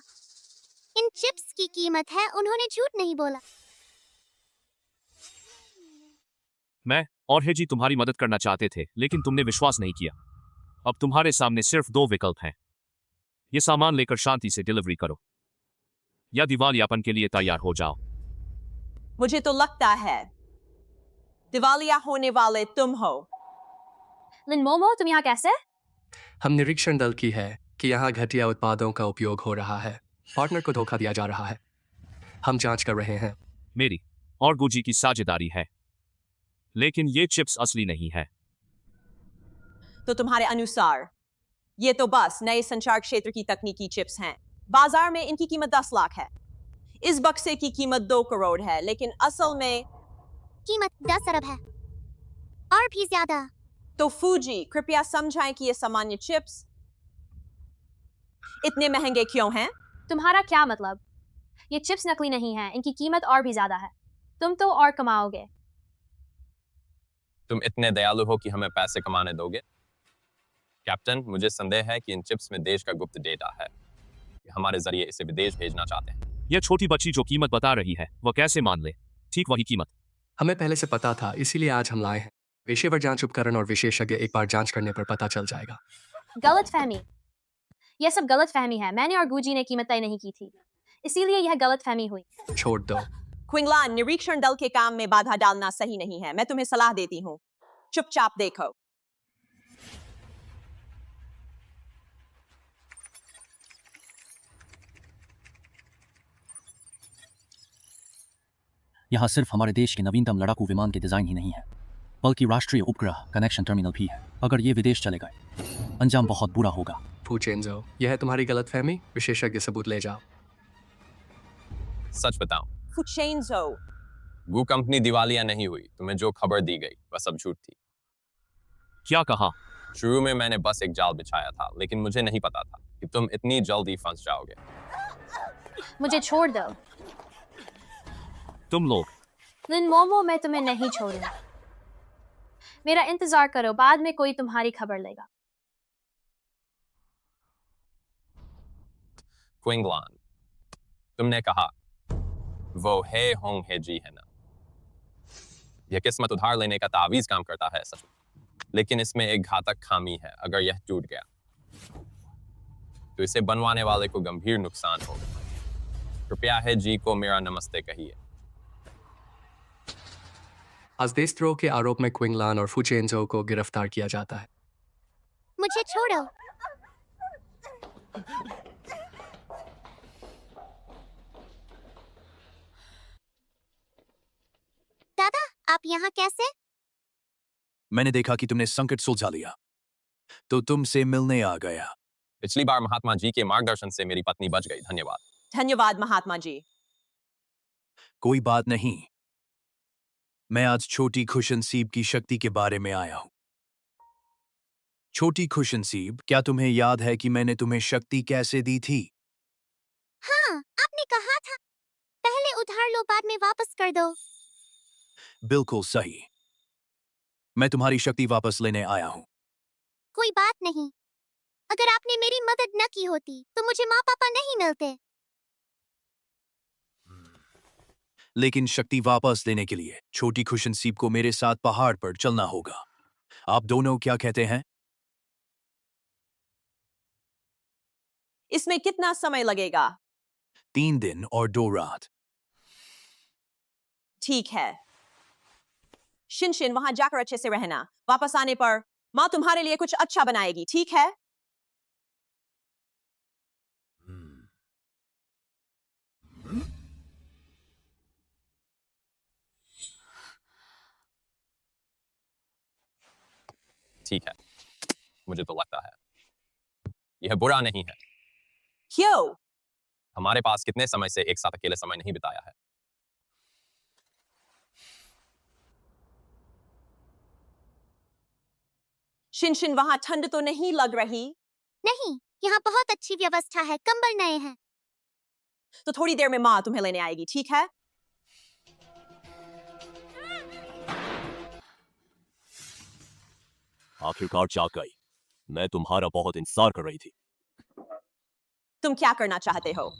इन चिप्स की कीमत है, उन्होंने झूठ नहीं बोला। मैं और हेजी तुम्हारी मदद करना चाहते थे, लेकिन तुमने विश्वास नहीं किया। अब तुम्हारे सामने सिर्फ 2 विकल्प हैं। ये सामान लेकर शांति से डिलीवरी करो, या दिवालियापन के लिए तैयार हो जाओ। मुझे तो लगता है दिवालिया होने वाले तुम हो। लिन मोमो, तुम यहाँ कैसे? हम निरीक्षण दल की है कि यहाँ घटिया उत्पादों का उपयोग हो रहा है। पार्टनर को धोखा दिया जा रहा है। हम जांच कर रहे हैं। मेरी और गुजी की साझेदारी है, लेकिन ये चिप्स असली नहीं है। तो तुम्हारे अनुसार ये तो बस नए संचार क्षेत्र की तकनीकी चिप्स हैं। बाजार में इनकी कीमत 10 लाख है। इस बक्से की कीमत 2 करोड़ है, लेकिन असल में कीमत 10 अरब है और भी ज्यादा। तो फूजी, कृपया समझाएं कि ये सामान्य चिप्स इतने महंगे क्यों हैं? तुम्हारा क्या मतलब? ये चिप्स नकली नहीं है, इनकी कीमत और भी ज्यादा है। तुम तो और कमाओगे। तुम इतने दयालु हो कि हमें पैसे कमाने दोगे? कैप्टन, मुझे संदेह है कि इन चिप्स में देश का गुप्त डेटा है। हमारे जरिए इसे विदेश भेजना चाहते हैं। यह छोटी बच्ची जो कीमत बता रही है, वह कैसे मान ले? ठीक वही कीमत। हमें पहले से पता था, इसीलिए आज हम लाए हैं। पेशेवर जांच उपकरण और विशेषज्ञ एक बार जांच करने पर पता चल जाएगा। गलत फहमी, यह सब गलत फहमी है। मैंने और गुजी ने कीमत तय नहीं की थी, इसीलिए यह गलत फहमी हुई। छोड़ दो। क्विंगलान, निरीक्षण दल के काम में बाधा डालना सही नहीं है। मैं तुम्हें सलाह देती हूँ, चुपचाप देखो। यहाँ सिर्फ हमारे देश के नवीनतम लड़ाकू विमान के डिजाइन ही नहीं है, बल्कि राष्ट्रीय उपग्रह कनेक्शन टर्मिनल भी है। अगर ये विदेश चले गए, अंजाम बहुत बुरा होगा। फूचेंजो, यह है तुम्हारी गलतफहमी। विशेषज्ञ सबूत ले जाओ। सच बताऊं, फुचेंजो, गू कंपनी दिवालिया नहीं हुई। तुम्हें जो खबर दी गई वह सब झूठ थी। क्या कहा? शुरू में मैंने बस एक जाल बिछाया था, लेकिन मुझे नहीं पता था कि तुम इतनी जल्दी फंस जाओगे। मुझे छोड़ दो। तुम लोग। लिन मोमो, मैं तुम्हें नहीं छोड़ूंगा। मेरा इंतजार करो, बाद में कोई तुम्हारी खबर लेगा। क्विंगलान, तुमने कहा वो है होंग है जी है ना? यह किस्मत उधार लेने का तावीज काम करता है सच में, लेकिन इसमें एक घातक खामी है। अगर यह टूट गया तो इसे बनवाने वाले को गंभीर नुकसान होगा। कृपया है जी को मेरा नमस्ते कहिए। आज देशद्रोह के आरोप में क्विंगलान और फुचेंजो को गिरफ्तार किया जाता है। मुझे छोड़ो। दादा, आप यहाँ कैसे? मैंने देखा कि तुमने संकट सुलझा लिया, तो तुमसे मिलने आ गया। पिछली बार महात्मा जी के मार्गदर्शन से मेरी पत्नी बच गई। धन्यवाद। धन्यवाद महात्मा जी। कोई बात नहीं। मैं आज छोटी खुशनसीब की शक्ति के बारे में आया हूं। छोटी खुशनसीब, क्या तुम्हें याद है कि मैंने तुम्हें शक्ति कैसे दी थी? हाँ, आपने कहा था पहले उधार लो, बाद में वापस कर दो। बिल्कुल सही। मैं तुम्हारी शक्ति वापस लेने आया हूं। कोई बात नहीं। अगर आपने मेरी मदद न की होती तो मुझे माँ पापा नहीं मिलते। लेकिन शक्ति वापस लेने के लिए छोटी खुशनसीब को मेरे साथ पहाड़ पर चलना होगा। आप दोनों क्या कहते हैं? इसमें कितना समय लगेगा? 3 दिन और 2 रात। ठीक है। शिन शिन, वहां जाकर अच्छे से रहना। वापस आने पर माँ तुम्हारे लिए कुछ अच्छा बनाएगी, ठीक है? ठीक है, मुझे तो लगता है यह बुरा नहीं है। क्यों? हमारे पास कितने समय से एक साथ अकेले समय नहीं बिताया है। शिनशिन, वहां ठंड तो नहीं लग रही? नहीं, यहाँ बहुत अच्छी व्यवस्था है, कंबल नए हैं। तो थोड़ी देर में माँ तुम्हें लेने आएगी, ठीक है? आखिरकार जाग गई। मैं तुम्हारा बहुत इंतजार कर रही थी। तुम क्या करना चाहते हो?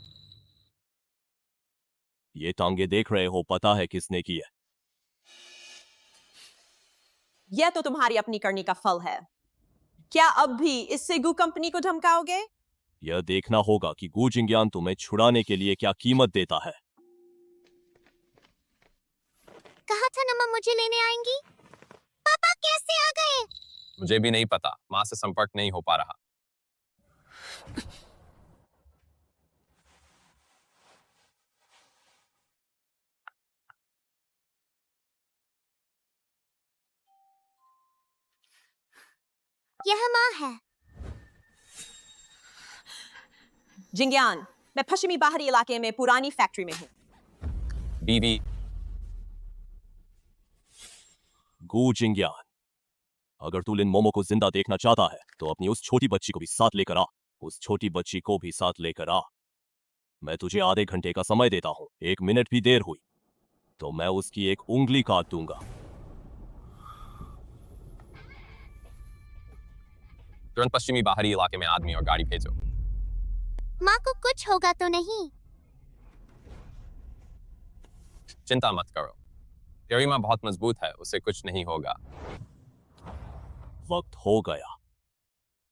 ये टांगे देख रहे हो, पता है किसने की है? यह तो तुम्हारी अपनी करनी का फल है। क्या अब भी इससे गू कंपनी को धमकाओगे? यह देखना होगा कि गू जिंगयान तुम्हें छुड़ाने के लिए क्या कीमत देता है। कहा था ना माँ मुझे लेने आएंगी। पापा कैसे आ गए? मुझे भी नहीं पता, माँ से संपर्क नहीं हो पा रहा। यह माँ है। जिंगयान, मैं पश्चिमी बाहरी इलाके में पुरानी फैक्ट्री में हूँ। बीवी गू जिंगयान, अगर तू लिन मोमो को जिंदा देखना चाहता है तो अपनी उस छोटी बच्ची को भी साथ लेकर आ। उस छोटी बच्ची को भी साथ लेकर आ। मैं तुझे आधे घंटे का समय देता हूं। 1 मिनट भी देर हुई तो मैं उसकी एक उंगली काट दूंगा। तुरंत पश्चिमी बाहरी इलाके में आदमी और गाड़ी भेजो। माँ को कुछ होगा तो नहीं? चिंता मत करो, तेरी माँ बहुत मजबूत है, उसे कुछ नहीं होगा। वक्त हो गया,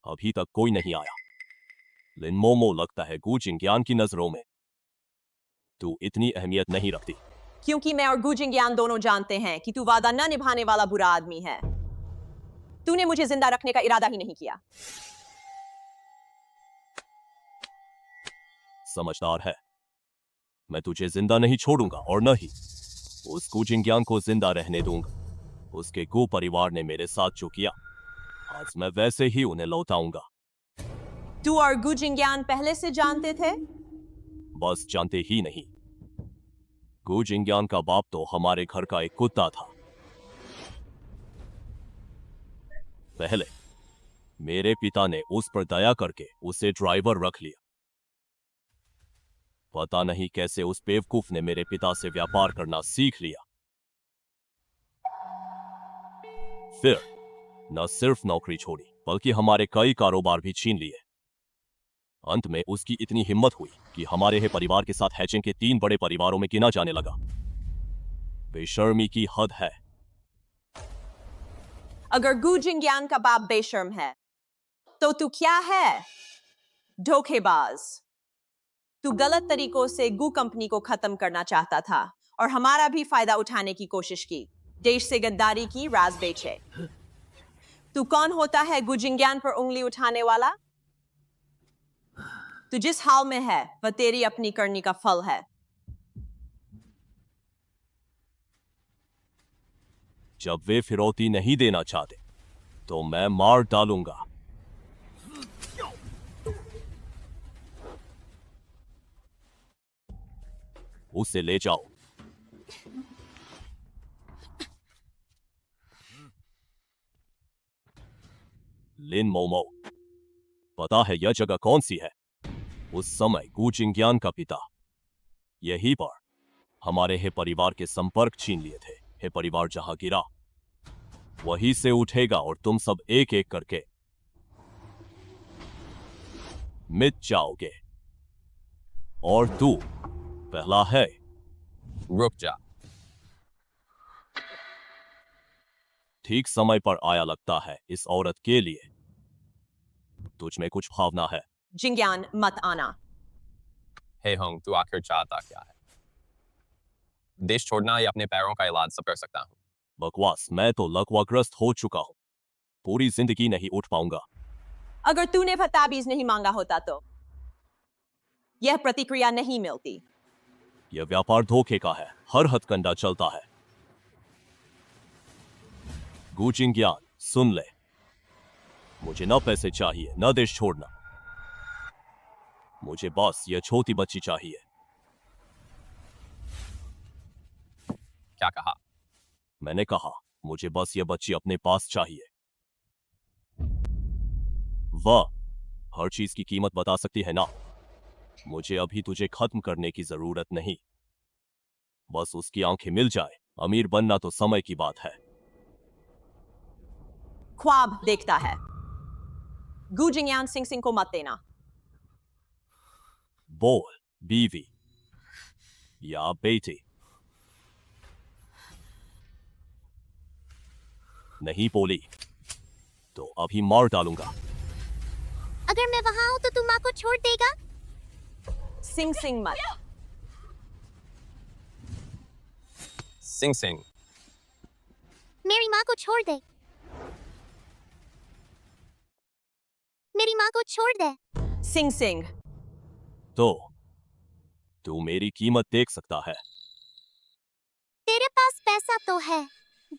अभी तक कोई नहीं आया। लिन मोमो, लगता है गू जिंगयान की नजरों में तू इतनी अहमियत नहीं रखती। क्योंकि मैं और गू जिंगयान दोनों जानते हैं कि तू वादा न निभाने वाला बुरा आदमी है। तूने मुझे जिंदा रखने का इरादा ही नहीं किया। समझदार है। मैं तुझे जिंदा नहीं छोड़ूंगा और न ही उस गू जिंगयान को जिंदा रहने दूंगा। उसके गू परिवार ने मेरे साथ जो किया, आज मैं वैसे ही उन्हें लौटाऊंगा। तू और गू जिंगयान पहले से जानते थे? बस जानते ही नहीं, गू जिंगयान का बाप तो हमारे घर का एक कुत्ता था। पहले मेरे पिता ने उस पर दया करके उसे ड्राइवर रख लिया। पता नहीं कैसे उस बेवकूफ ने मेरे पिता से व्यापार करना सीख लिया। फिर न सिर्फ नौकरी छोड़ी बल्कि हमारे कई कारोबार भी छीन लिए। अंत में उसकी इतनी हिम्मत हुई कि हमारे ही परिवार के साथ हैचिंग के 3 बड़े परिवारों में गिना जाने लगा। बेशर्मी की हद है। अगर गू जिंगयान का बाप बेशर्म है तो तू क्या है? धोखेबाज। तू गलत तरीकों से गू कंपनी को खत्म करना चाहता था और हमारा भी फायदा उठाने की कोशिश की। देश से गद्दारी की, राज बेचे। तू कौन होता है गू जिंगयान पर उंगली उठाने वाला? तू जिस हाल में है वह तेरी अपनी करनी का फल है। जब वे फिरौती नहीं देना चाहते तो मैं मार डालूंगा। उसे ले जाओ। लिन मोमो, पता है यह जगह कौन सी है? उस समय गू जिंगयान का पिता यहीं पर हमारे हे परिवार के संपर्क छीन लिए थे। हे परिवार जहां गिरा वहीं से उठेगा और तुम सब एक एक करके मिट जाओगे। और तू पहला है। रुक जा। ठीक समय पर आया लगता है इस औरत के लिए। तुझ में कुछ भावना है। जिंगयान, मत आना। हे होंग, तू आखिर चाहता क्या है? देश छोड़ना या अपने पैरों का इलाज सब कर सकता हूँ। बकवास, मैं तो लकवाग्रस्त हो चुका हूं। पूरी जिंदगी नहीं उठ पाऊंगा। अगर तूने वह ताबीज नहीं मांगा होता तो यह प्रतिक्रिया नहीं मिलती। यह व्यापार धोखे का है। हर हथकंडा चलता है। गू जिंगयान, सुन ले। मुझे न पैसे चाहिए न देश छोड़ना। मुझे बस ये छोटी बच्ची चाहिए। क्या कहा? मैंने कहा मुझे बस ये बच्ची अपने पास चाहिए। वाह, हर चीज की कीमत बता सकती है ना। मुझे अभी तुझे खत्म करने की जरूरत नहीं, बस उसकी आंखें मिल जाए। अमीर बनना तो समय की बात है। ख्वाब देखता है। गु जिंगयान सिंह सिंह को मत देना। बोल, बीवी या बेटी? नहीं बोली तो अभी मार डालूंगा। अगर मैं वहां हूं तो तू माँ को छोड़ देगा? सिंह सिंह मत। सिंह सिंह, मेरी माँ को छोड़ दे। मेरी माँ को छोड़ दे। सिंह सिंह, तो तू मेरी कीमत देख सकता है। तेरे पास पैसा तो है,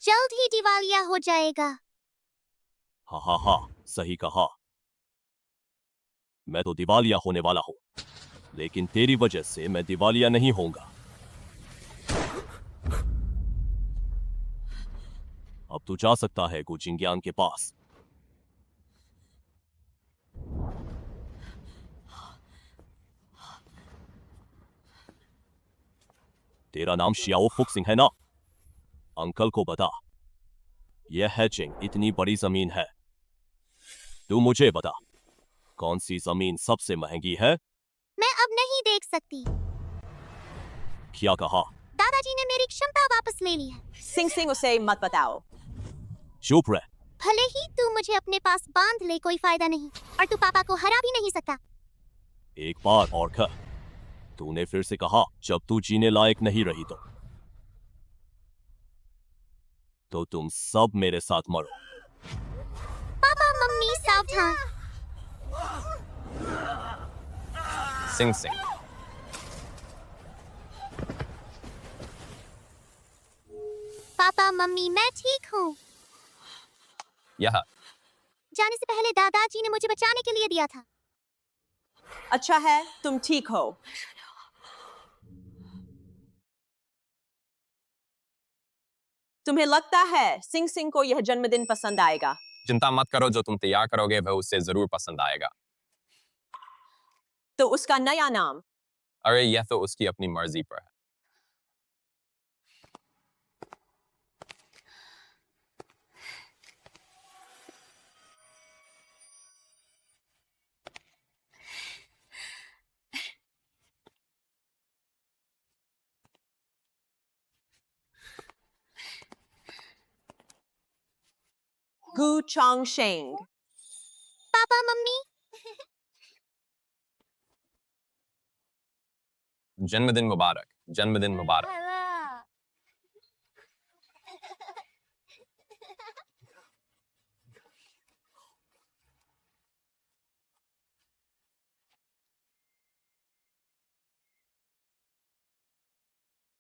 जल्द ही दिवालिया हो जाएगा। हा हा हा, सही कहा। मैं तो दिवालिया होने वाला हूं, लेकिन तेरी वजह से मैं दिवालिया नहीं होऊंगा। अब तू जा सकता है गु जिंगयान के पास। तेरा नाम शियाओ फुक्सिंग है ना? अंकल को बता, यह हैचिंग इतनी बड़ी जमीन है। तू मुझे बता, कौन सी जमीन सबसे महंगी है? मैं अब नहीं देख सकती। क्या कहा? दादाजी ने मेरी क्षमता वापस ले ली है। सिंह सिंह, उसे मत बताओ। चुप रह। भले ही तू मुझे अपने पास बांध ले, कोई फायदा नहीं, और तू पापा को हरा भी नहीं सकता। एक बार और कह, तूने फिर से कहा जब तू जीने लायक नहीं रही तो तुम सब मेरे साथ मरो। पापा मम्मी सावधान। सिंह सिंह, पापा मम्मी मैं ठीक हूँ। यह जाने से पहले दादाजी ने मुझे बचाने के लिए दिया था। अच्छा है, तुम ठीक हो। तुम्हें लगता है सिंह सिंह को यह जन्मदिन पसंद आएगा? चिंता मत करो, जो तुम तैयार करोगे वह उसे जरूर पसंद आएगा। तो उसका नया नाम? अरे यह तो उसकी अपनी मर्जी पर है। गु चोंगशेंग। पापा मम्मी, जन्मदिन मुबारक, जन्मदिन मुबारक।